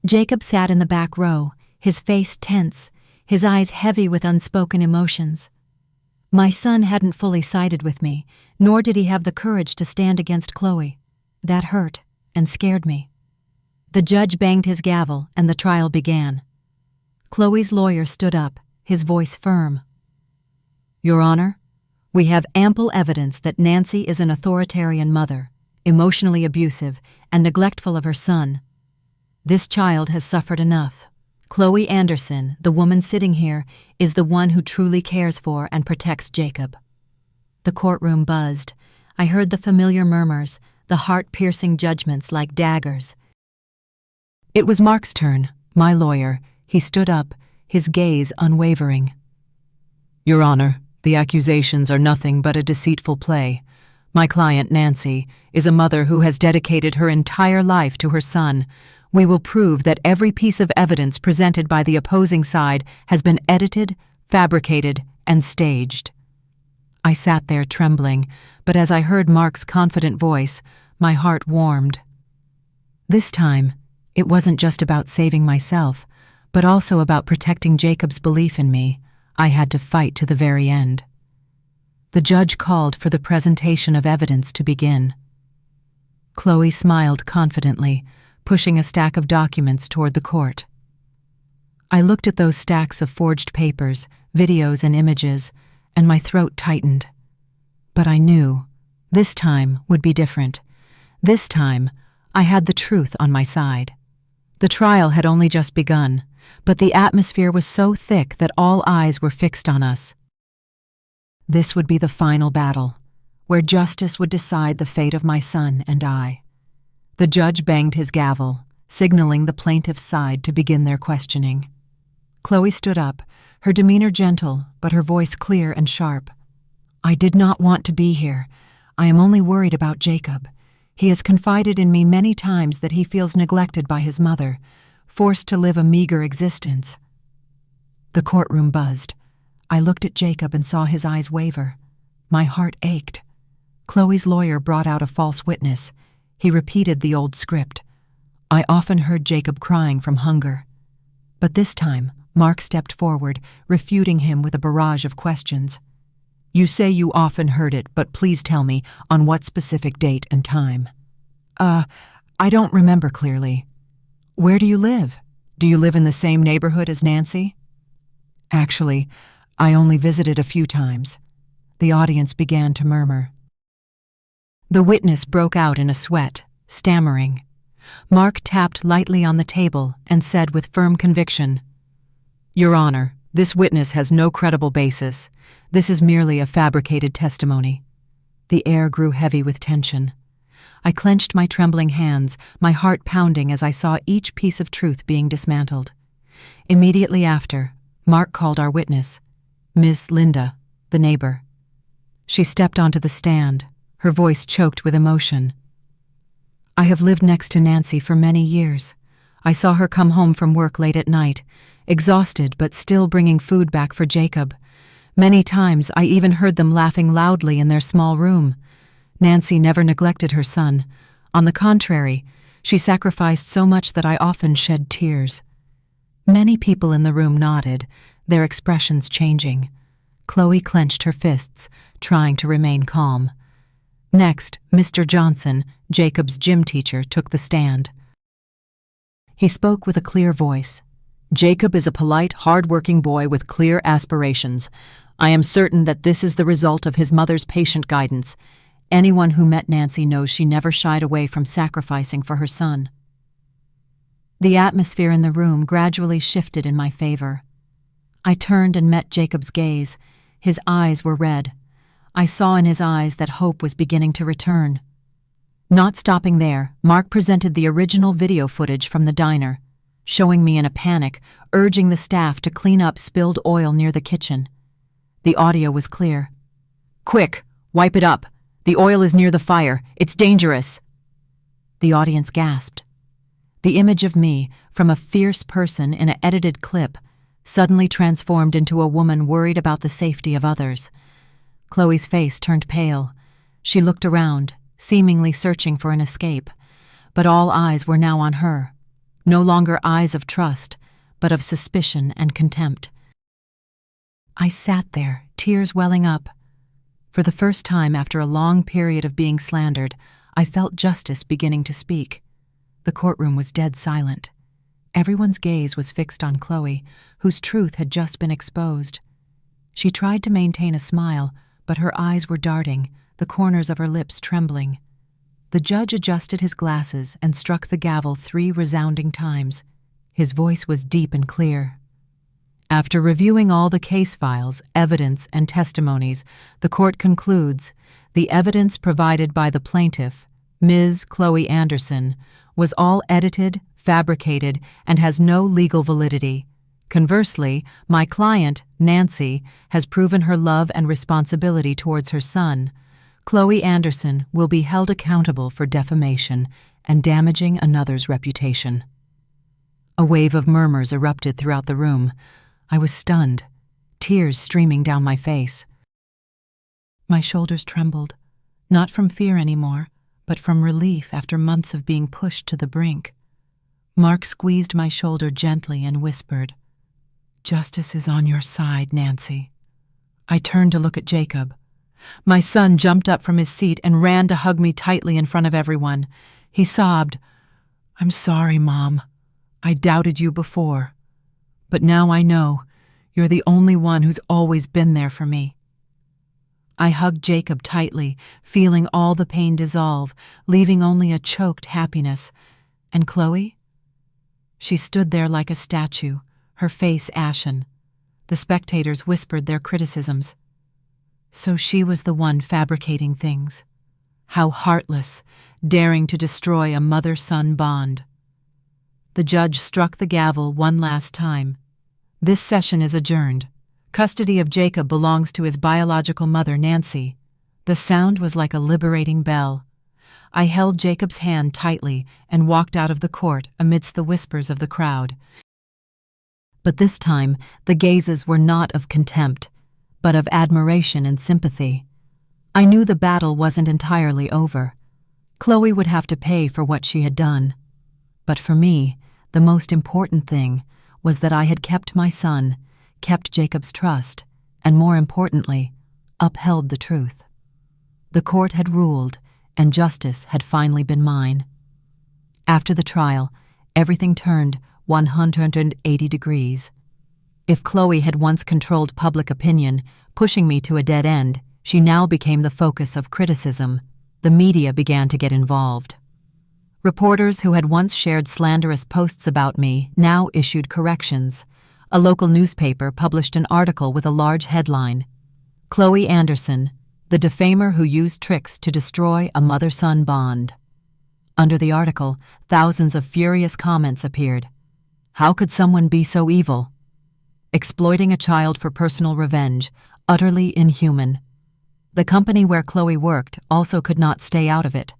Jacob sat in the back row, his face tense, his eyes heavy with unspoken emotions. My son hadn't fully sided with me, nor did he have the courage to stand against Chloe. That hurt and scared me. The judge banged his gavel and the trial began. Chloe's lawyer stood up, his voice firm. "Your Honor, we have ample evidence that Nancy is an authoritarian mother, emotionally abusive and neglectful of her son. This child has suffered enough. Chloe Anderson, the woman sitting here, is the one who truly cares for and protects Jacob." The courtroom buzzed. I heard the familiar murmurs, the heart-piercing judgments like daggers. It was Mark's turn, my lawyer. He stood up, his gaze unwavering. "Your Honor, the accusations are nothing but a deceitful play. My client, Nancy, is a mother who has dedicated her entire life to her son. We will prove that every piece of evidence presented by the opposing side has been edited, fabricated, and staged." I sat there trembling, but as I heard Mark's confident voice, my heart warmed. This time, it wasn't just about saving myself, but also about protecting Jacob's belief in me. I had to fight to the very end. The judge called for the presentation of evidence to begin. Chloe smiled confidently, pushing a stack of documents toward the court. I looked at those stacks of forged papers, videos, and images, and my throat tightened. But I knew this time would be different. This time, I had the truth on my side. The trial had only just begun, but the atmosphere was so thick that all eyes were fixed on us. This would be the final battle, where justice would decide the fate of my son and I. The judge banged his gavel, signaling the plaintiff's side to begin their questioning. Chloe stood up, her demeanor gentle, but her voice clear and sharp. "I did not want to be here. I am only worried about Jacob. He has confided in me many times that he feels neglected by his mother, forced to live a meager existence." The courtroom buzzed. I looked at Jacob and saw his eyes waver. My heart ached. Chloe's lawyer brought out a false witness. He repeated the old script. I often heard Jacob crying from hunger. But this time, Mark stepped forward, refuting him with a barrage of questions. "You say you often heard it, but please tell me on what specific date and time." I don't remember clearly." "Where do you live? Do you live in the same neighborhood as Nancy?" "Actually, I only visited a few times." The audience began to murmur. The witness broke out in a sweat, stammering. Mark tapped lightly on the table and said with firm conviction, "Your Honor, this witness has no credible basis. This is merely a fabricated testimony." The air grew heavy with tension. I clenched my trembling hands, my heart pounding as I saw each piece of truth being dismantled. Immediately after, Mark called our witness, Miss Linda, the neighbor. She stepped onto the stand, her voice choked with emotion. "I have lived next to Nancy for many years. I saw her come home from work late at night, exhausted but still bringing food back for Jacob. Many times I even heard them laughing loudly in their small room. Nancy never neglected her son. On the contrary, she sacrificed so much that I often shed tears." Many people in the room nodded, their expressions changing. Chloe clenched her fists, trying to remain calm. Next, Mr. Johnson, Jacob's gym teacher, took the stand. He spoke with a clear voice. "Jacob is a polite, hard-working boy with clear aspirations. I am certain that this is the result of his mother's patient guidance. Anyone who met Nancy knows she never shied away from sacrificing for her son." The atmosphere in the room gradually shifted in my favor. I turned and met Jacob's gaze. His eyes were red. I saw in his eyes that hope was beginning to return. Not stopping there, Mark presented the original video footage from the diner, showing me in a panic, urging the staff to clean up spilled oil near the kitchen. The audio was clear. "Quick, wipe it up. The oil is near the fire. It's dangerous." The audience gasped. The image of me, from a fierce person in an edited clip, suddenly transformed into a woman worried about the safety of others. Chloe's face turned pale. She looked around, seemingly searching for an escape, but all eyes were now on her. No longer eyes of trust, but of suspicion and contempt. I sat there, tears welling up. For the first time after a long period of being slandered, I felt justice beginning to speak. The courtroom was dead silent. Everyone's gaze was fixed on Chloe, whose truth had just been exposed. She tried to maintain a smile, but her eyes were darting, the corners of her lips trembling. The judge adjusted his glasses and struck the gavel 3 resounding times. His voice was deep and clear. After reviewing all the case files, evidence, and testimonies, the court concludes the evidence provided by the plaintiff, Ms. Chloe Anderson, was all edited, fabricated, and has no legal validity. Conversely, my client, Nancy, has proven her love and responsibility towards her son. Chloe Anderson will be held accountable for defamation and damaging another's reputation. A wave of murmurs erupted throughout the room. I was stunned, tears streaming down my face. My shoulders trembled, not from fear anymore, but from relief after months of being pushed to the brink. Mark squeezed my shoulder gently and whispered, "Justice is on your side, Nancy." I turned to look at Jacob. My son jumped up from his seat and ran to hug me tightly in front of everyone. He sobbed, "I'm sorry, Mom. I doubted you before. But now I know you're the only one who's always been there for me." I hugged Jacob tightly, feeling all the pain dissolve, leaving only a choked happiness. And Chloe? She stood there like a statue, her face ashen. The spectators whispered their criticisms. So she was the one fabricating things. How heartless, daring to destroy a mother-son bond. The judge struck the gavel one last time. This session is adjourned. Custody of Jacob belongs to his biological mother, Nancy. The sound was like a liberating bell. I held Jacob's hand tightly and walked out of the court amidst the whispers of the crowd. But this time, the gazes were not of contempt, but of admiration and sympathy. I knew the battle wasn't entirely over. Chloe would have to pay for what she had done. But for me, the most important thing was that I had kept my son, kept Jacob's trust, and more importantly, upheld the truth. The court had ruled, and justice had finally been mine. After the trial, everything turned 180 degrees. If Chloe had once controlled public opinion, pushing me to a dead end, she now became the focus of criticism. The media began to get involved. Reporters who had once shared slanderous posts about me now issued corrections. A local newspaper published an article with a large headline, "Chloe Anderson, the defamer who used tricks to destroy a mother-son bond." Under the article, thousands of furious comments appeared. How could someone be so evil? Exploiting a child for personal revenge, utterly inhuman. The company where Chloe worked also could not stay out of it.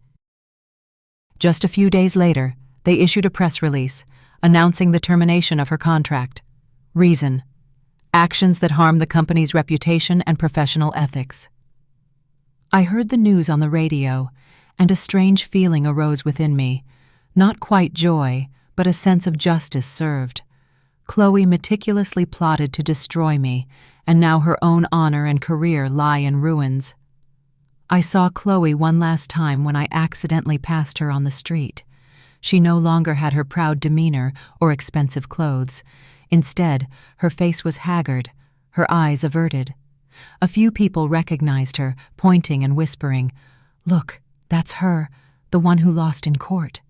Just a few days later, they issued a press release announcing the termination of her contract. Reason: actions that harm the company's reputation and professional ethics. I heard the news on the radio, and a strange feeling arose within me. Not quite joy, but a sense of justice served. Chloe meticulously plotted to destroy me, and now her own honor and career lie in ruins. I saw Chloe one last time when I accidentally passed her on the street. She no longer had her proud demeanor or expensive clothes. Instead, her face was haggard, her eyes averted. A few people recognized her, pointing and whispering, "Look, that's her, the one who lost in court."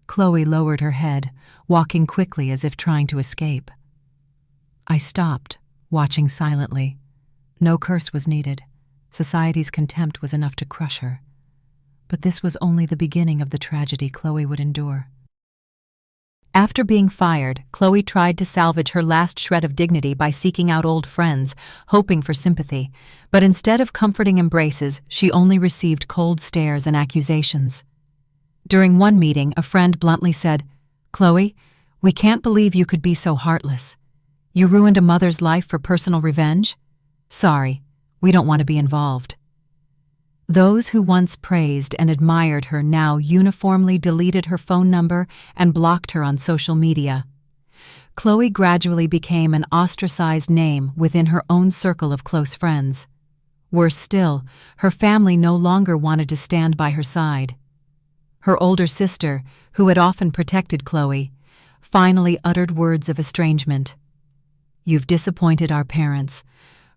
Chloe lowered her head, walking quickly as if trying to escape. I stopped, watching silently. No curse was needed. Society's contempt was enough to crush her. But this was only the beginning of the tragedy Chloe would endure. After being fired, Chloe tried to salvage her last shred of dignity by seeking out old friends, hoping for sympathy. But instead of comforting embraces, she only received cold stares and accusations. During one meeting, a friend bluntly said, "Chloe, we can't believe you could be so heartless. You ruined a mother's life for personal revenge? Sorry, we don't want to be involved." Those who once praised and admired her now uniformly deleted her phone number and blocked her on social media. Chloe gradually became an ostracized name within her own circle of close friends. Worse still, her family no longer wanted to stand by her side. Her older sister, who had often protected Chloe, finally uttered words of estrangement. "You've disappointed our parents.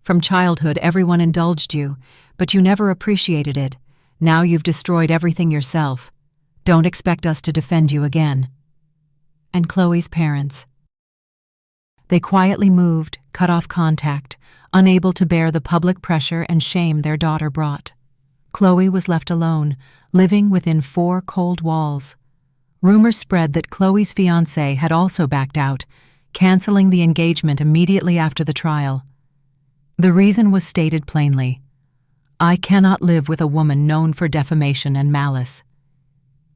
From childhood, everyone indulged you, but you never appreciated it. Now you've destroyed everything yourself. Don't expect us to defend you again." And Chloe's parents. They quietly moved, cut off contact, unable to bear the public pressure and shame their daughter brought. Chloe was left alone, living within 4 cold walls. Rumors spread that Chloe's fiancé had also backed out, canceling the engagement immediately after the trial. The reason was stated plainly: I cannot live with a woman known for defamation and malice.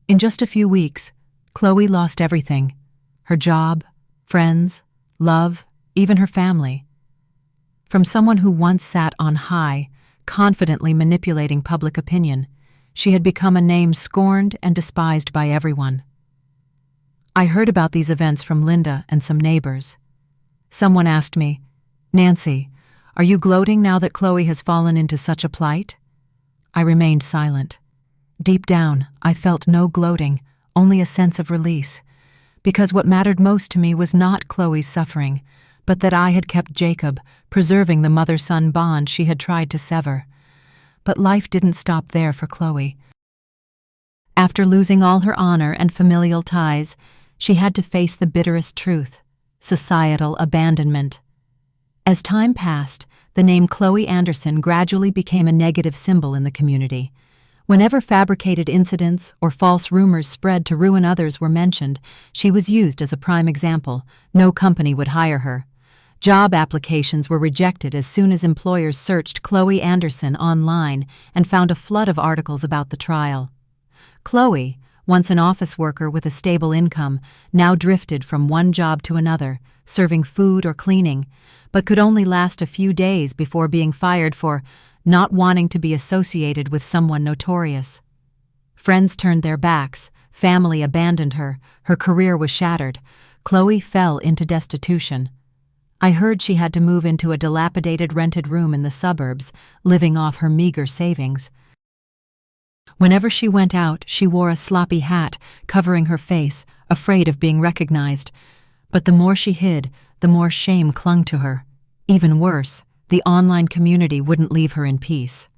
In just a few weeks, Chloe lost everything: her job, friends, love, even her family. From someone who once sat on high, confidently manipulating public opinion, she had become a name scorned and despised by everyone. I heard about these events from Linda and some neighbors. Someone asked me, "Nancy, are you gloating now that Chloe has fallen into such a plight?" I remained silent. Deep down, I felt no gloating, only a sense of release, because what mattered most to me was not Chloe's suffering, but that I had kept Jacob, preserving the mother-son bond she had tried to sever. But life didn't stop there for Chloe. After losing all her honor and familial ties, she had to face the bitterest truth. societal abandonment. As time passed, the name Chloe Anderson gradually became a negative symbol in the community. Whenever fabricated incidents or false rumors spread to ruin others were mentioned, she was used as a prime example. No company would hire her. Job applications were rejected as soon as employers searched Chloe Anderson online and found a flood of articles about the trial. Chloe, once an office worker with a stable income, now drifted from one job to another, serving food or cleaning, but could only last a few days before being fired for not wanting to be associated with someone notorious. Friends turned their backs, family abandoned her, her career was shattered. Chloe fell into destitution. I heard she had to move into a dilapidated rented room in the suburbs, living off her meager savings. Whenever she went out, she wore a sloppy hat, covering her face, afraid of being recognized. But the more she hid, the more shame clung to her. Even worse, the online community wouldn't leave her in peace.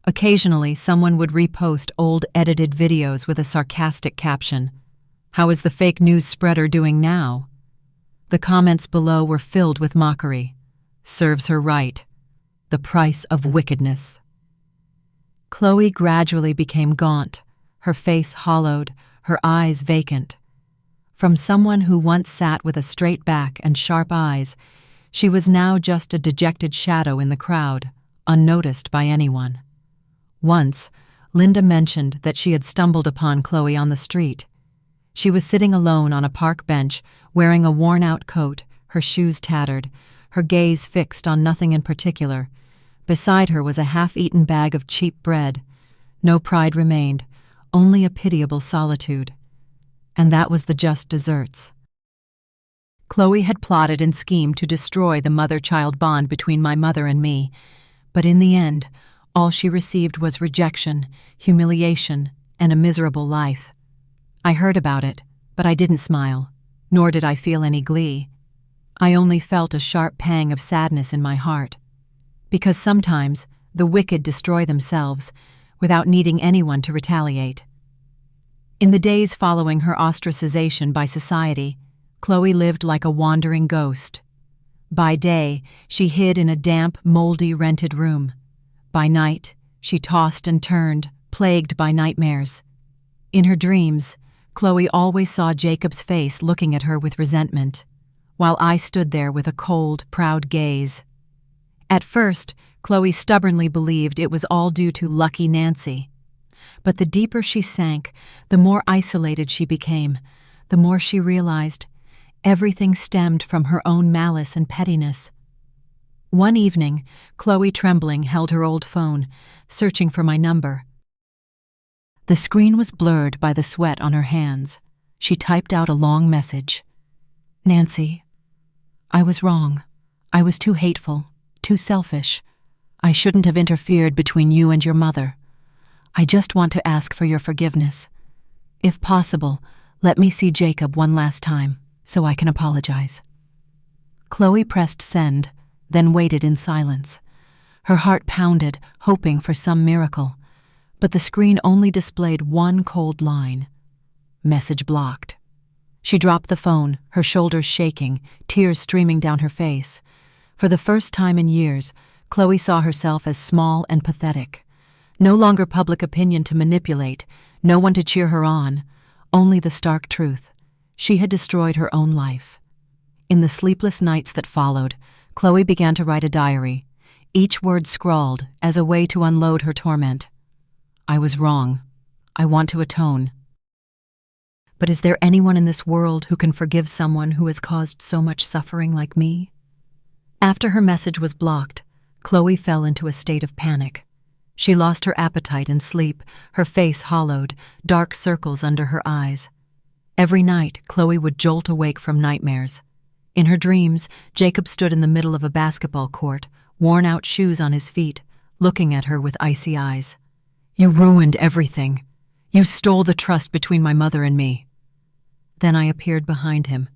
Occasionally, someone would repost old edited videos with a sarcastic caption. "How is the fake news spreader doing now?" The comments below were filled with mockery. "Serves her right. The price of wickedness." Chloe gradually became gaunt, her face hollowed, her eyes vacant. From someone who once sat with a straight back and sharp eyes, she was now just a dejected shadow in the crowd, unnoticed by anyone. Once, Linda mentioned that she had stumbled upon Chloe on the street. She was sitting alone on a park bench, wearing a worn-out coat, her shoes tattered, her gaze fixed on nothing in particular. Beside her was a half-eaten bag of cheap bread. No pride remained, only a pitiable solitude. And that was the just desserts. Chloe had plotted and schemed to destroy the mother-child bond between my mother and me, but in the end, all she received was rejection, humiliation, and a miserable life. I heard about it, but I didn't smile, nor did I feel any glee. I only felt a sharp pang of sadness in my heart. Because sometimes the wicked destroy themselves without needing anyone to retaliate. In the days following her ostracization by society, Chloe lived like a wandering ghost. By day, she hid in a damp, moldy rented room. By night, she tossed and turned, plagued by nightmares. In her dreams, Chloe always saw Jacob's face looking at her with resentment, while I stood there with a cold, proud gaze. At first, Chloe stubbornly believed it was all due to Lucky Nancy. But the deeper she sank, the more isolated she became, the more she realized everything stemmed from her own malice and pettiness. One evening, Chloe, trembling, held her old phone, searching for my number. The screen was blurred by the sweat on her hands. She typed out a long message. "Nancy, I was wrong. I was too hateful, too selfish. I shouldn't have interfered between you and your mother. I just want to ask for your forgiveness. If possible, let me see Jacob one last time, so I can apologize." Chloe pressed send, then waited in silence. Her heart pounded, hoping for some miracle, but the screen only displayed one cold line. Message blocked. She dropped the phone, her shoulders shaking, tears streaming down her face. For the first time in years, Chloe saw herself as small and pathetic. No longer public opinion to manipulate, no one to cheer her on, only the stark truth. She had destroyed her own life. In the sleepless nights that followed, Chloe began to write a diary, each word scrawled as a way to unload her torment. "I was wrong. I want to atone. But is there anyone in this world who can forgive someone who has caused so much suffering like me?" After her message was blocked, Chloe fell into a state of panic. She lost her appetite and sleep, her face hollowed, dark circles under her eyes. Every night, Chloe would jolt awake from nightmares. In her dreams, Jacob stood in the middle of a basketball court, worn-out shoes on his feet, looking at her with icy eyes. "You ruined everything. You stole the trust between my mother and me." Then I appeared behind him,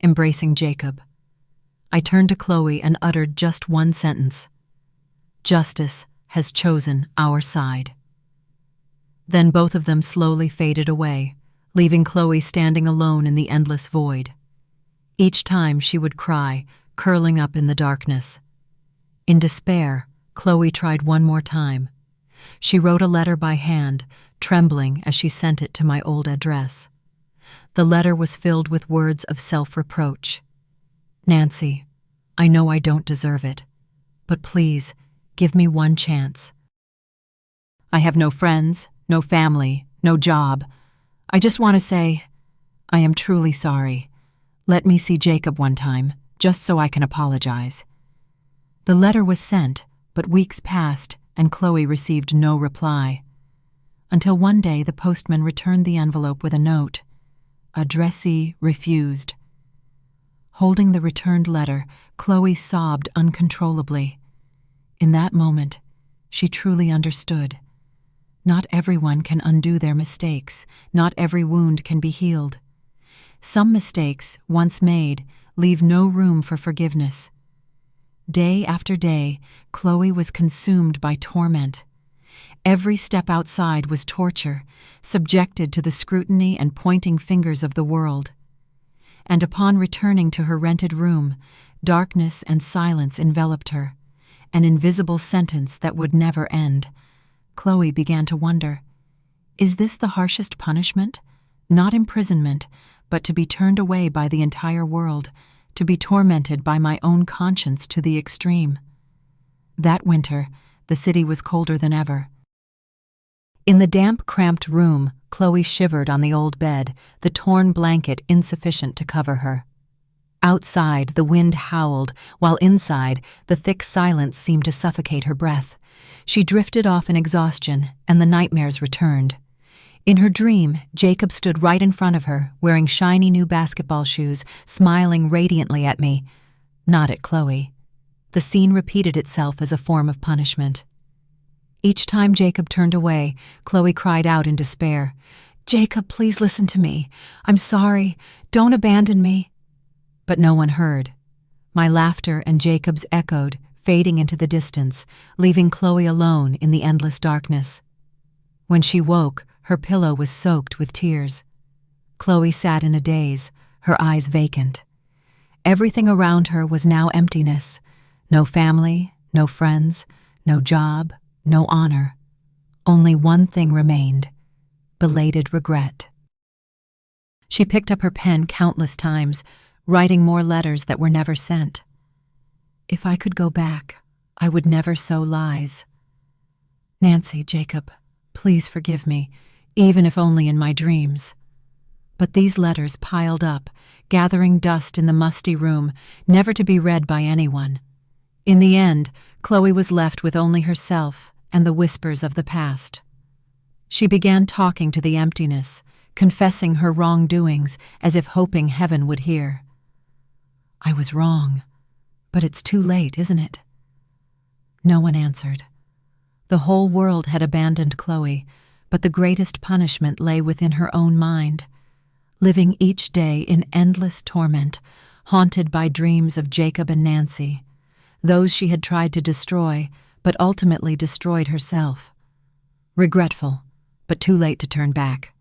embracing Jacob. I turned to Chloe and uttered just one sentence. "Justice has chosen our side." Then both of them slowly faded away, leaving Chloe standing alone in the endless void. Each time she would cry, curling up in the darkness. In despair, Chloe tried one more time. She wrote a letter by hand, trembling as she sent it to my old address. The letter was filled with words of self-reproach. "Nancy, I know I don't deserve it, but please, give me one chance. I have no friends, no family, no job. I just want to say, I am truly sorry. Let me see Jacob one time, just so I can apologize." The letter was sent, but weeks passed and Chloe received no reply. Until one day the postman returned the envelope with a note. Addressee refused. Holding the returned letter, Chloe sobbed uncontrollably. In that moment, she truly understood. Not everyone can undo their mistakes. Not every wound can be healed. Some mistakes, once made, leave no room for forgiveness. Day after day, Chloe was consumed by torment. Every step outside was torture, subjected to the scrutiny and pointing fingers of the world. And upon returning to her rented room, darkness and silence enveloped her, an invisible sentence that would never end. Chloe began to wonder, is this the harshest punishment? Not imprisonment, but to be turned away by the entire world, to be tormented by my own conscience to the extreme. That winter, the city was colder than ever. In the damp, cramped room, Chloe shivered on the old bed, the torn blanket insufficient to cover her. Outside, the wind howled, while inside, the thick silence seemed to suffocate her breath. She drifted off in exhaustion, and the nightmares returned. In her dream, Jacob stood right in front of her, wearing shiny new basketball shoes, smiling radiantly at me, not at Chloe. The scene repeated itself as a form of punishment. Each time Jacob turned away, Chloe cried out in despair, "Jacob, please listen to me. I'm sorry. Don't abandon me." But no one heard. My laughter and Jacob's echoed, fading into the distance, leaving Chloe alone in the endless darkness. When she woke, her pillow was soaked with tears. Chloe sat in a daze, her eyes vacant. Everything around her was now emptiness. No family, no friends, no job, no honor. Only one thing remained: belated regret. She picked up her pen countless times, writing more letters that were never sent. If I could go back, I would never sow lies. Nancy, Jacob, please forgive me, even if only in my dreams. But these letters piled up, gathering dust in the musty room, never to be read by anyone. In the end, Chloe was left with only herself and the whispers of the past. She began talking to the emptiness, confessing her wrongdoings as if hoping heaven would hear. I was wrong, but it's too late, isn't it? No one answered. The whole world had abandoned Chloe, but the greatest punishment lay within her own mind, living each day in endless torment, haunted by dreams of Jacob and Nancy, those she had tried to destroy, but ultimately destroyed herself. Regretful, but too late to turn back.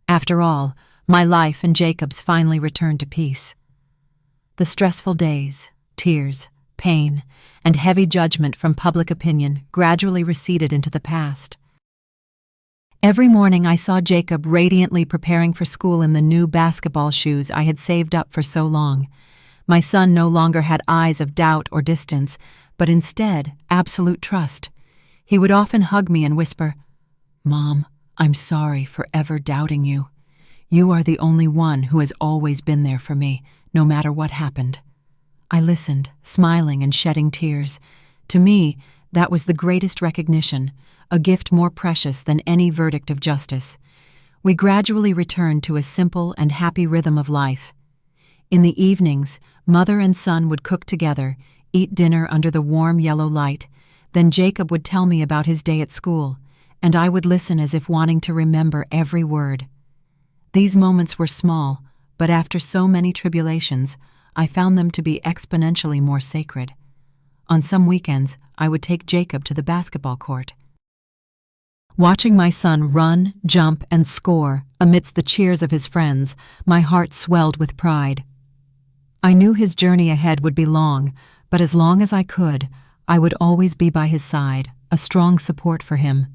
After all, my life and Jacob's finally returned to peace. The stressful days, tears, pain, and heavy judgment from public opinion gradually receded into the past. Every morning I saw Jacob radiantly preparing for school in the new basketball shoes I had saved up for so long. My son no longer had eyes of doubt or distance, but instead absolute trust. He would often hug me and whisper, "Mom, I'm sorry for ever doubting you. You are the only one who has always been there for me, no matter what happened." I listened, smiling and shedding tears. To me, that was the greatest recognition, a gift more precious than any verdict of justice. We gradually returned to a simple and happy rhythm of life. In the evenings, mother and son would cook together, eat dinner under the warm yellow light. Then Jacob would tell me about his day at school, and I would listen as if wanting to remember every word. These moments were small, but after so many tribulations, I found them to be exponentially more sacred. On some weekends, I would take Jacob to the basketball court. Watching my son run, jump, and score amidst the cheers of his friends, my heart swelled with pride. I knew his journey ahead would be long, but as long as I could, I would always be by his side, a strong support for him.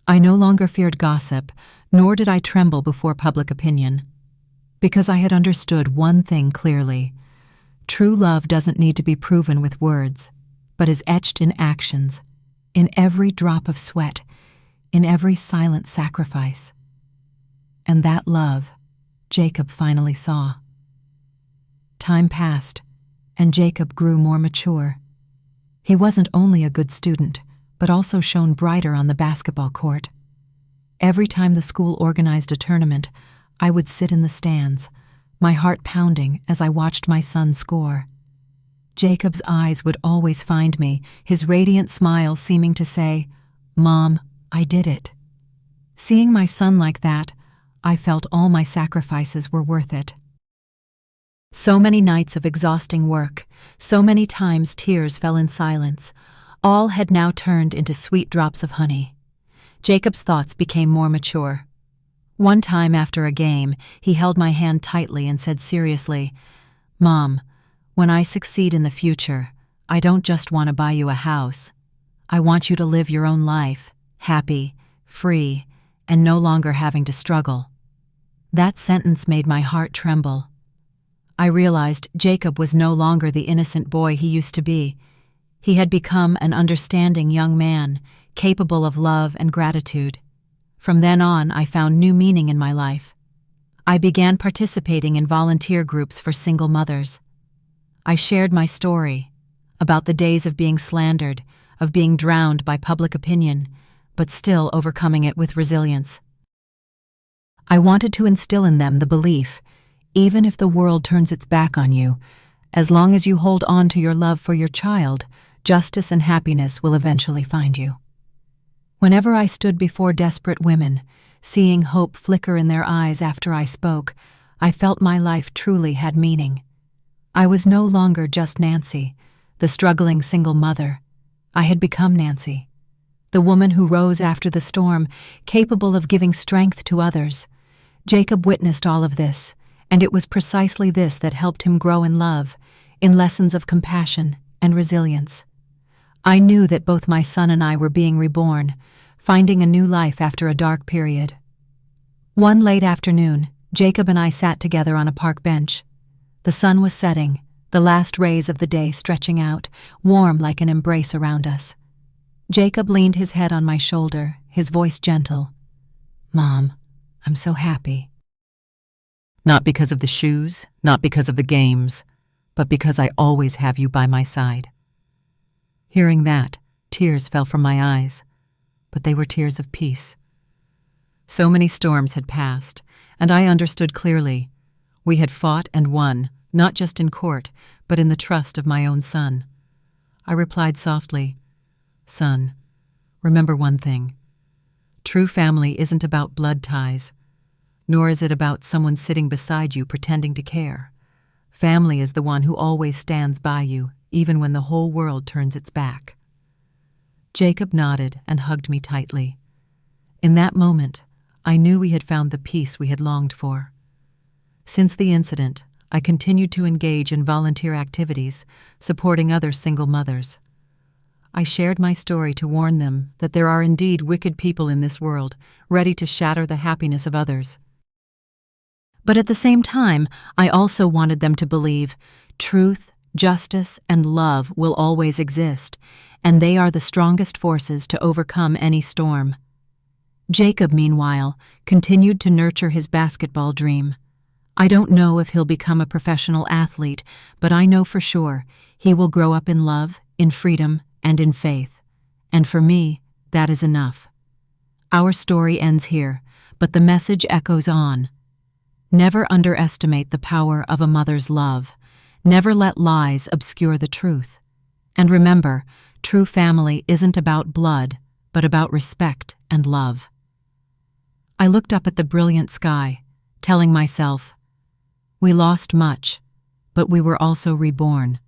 I no longer feared gossip, nor did I tremble before public opinion. Because I had understood one thing clearly. True love doesn't need to be proven with words, but is etched in actions, in every drop of sweat, in every silent sacrifice. And that love, Jacob finally saw. Time passed, and Jacob grew more mature. He wasn't only a good student, but also shone brighter on the basketball court. Every time the school organized a tournament, I would sit in the stands, my heart pounding as I watched my son score. Jacob's eyes would always find me, his radiant smile seeming to say, "Mom, I did it." Seeing my son like that, I felt all my sacrifices were worth it. So many nights of exhausting work, so many times tears fell in silence, all had now turned into sweet drops of honey. Jacob's thoughts became more mature. One time after a game, he held my hand tightly and said seriously, "Mom, when I succeed in the future, I don't just want to buy you a house. I want you to live your own life, happy, free, and no longer having to struggle." That sentence made my heart tremble. I realized Jacob was no longer the innocent boy he used to be. He had become an understanding young man, capable of love and gratitude. From then on, I found new meaning in my life. I began participating in volunteer groups for single mothers. I shared my story about the days of being slandered, of being drowned by public opinion, but still overcoming it with resilience. I wanted to instill in them the belief, even if the world turns its back on you, as long as you hold on to your love for your child, justice and happiness will eventually find you. Whenever I stood before desperate women, seeing hope flicker in their eyes after I spoke, I felt my life truly had meaning. I was no longer just Nancy, the struggling single mother. I had become Nancy, the woman who rose after the storm, capable of giving strength to others. Jacob witnessed all of this, and it was precisely this that helped him grow in love, in lessons of compassion and resilience. I knew that both my son and I were being reborn, finding a new life after a dark period. One late afternoon, Jacob and I sat together on a park bench. The sun was setting, the last rays of the day stretching out, warm like an embrace around us. Jacob leaned his head on my shoulder, his voice gentle. "Mom, I'm so happy. Not because of the shoes, not because of the games, but because I always have you by my side." Hearing that, tears fell from my eyes, but they were tears of peace. So many storms had passed, and I understood clearly. We had fought and won, not just in court, but in the trust of my own son. I replied softly, "Son, remember one thing. True family isn't about blood ties, nor is it about someone sitting beside you pretending to care. Family is the one who always stands by you, even when the whole world turns its back." Jacob nodded and hugged me tightly. In that moment, I knew we had found the peace we had longed for. Since the incident, I continued to engage in volunteer activities, supporting other single mothers. I shared my story to warn them that there are indeed wicked people in this world, ready to shatter the happiness of others. But at the same time, I also wanted them to believe truth, justice, and love will always exist, and they are the strongest forces to overcome any storm. Jacob, meanwhile, continued to nurture his basketball dream. I don't know if he'll become a professional athlete, but I know for sure he will grow up in love, in freedom, and in faith. And for me, that is enough. Our story ends here, but the message echoes on. Never underestimate the power of a mother's love. Never let lies obscure the truth. And remember, true family isn't about blood, but about respect and love. I looked up at the brilliant sky, telling myself, we lost much, but we were also reborn.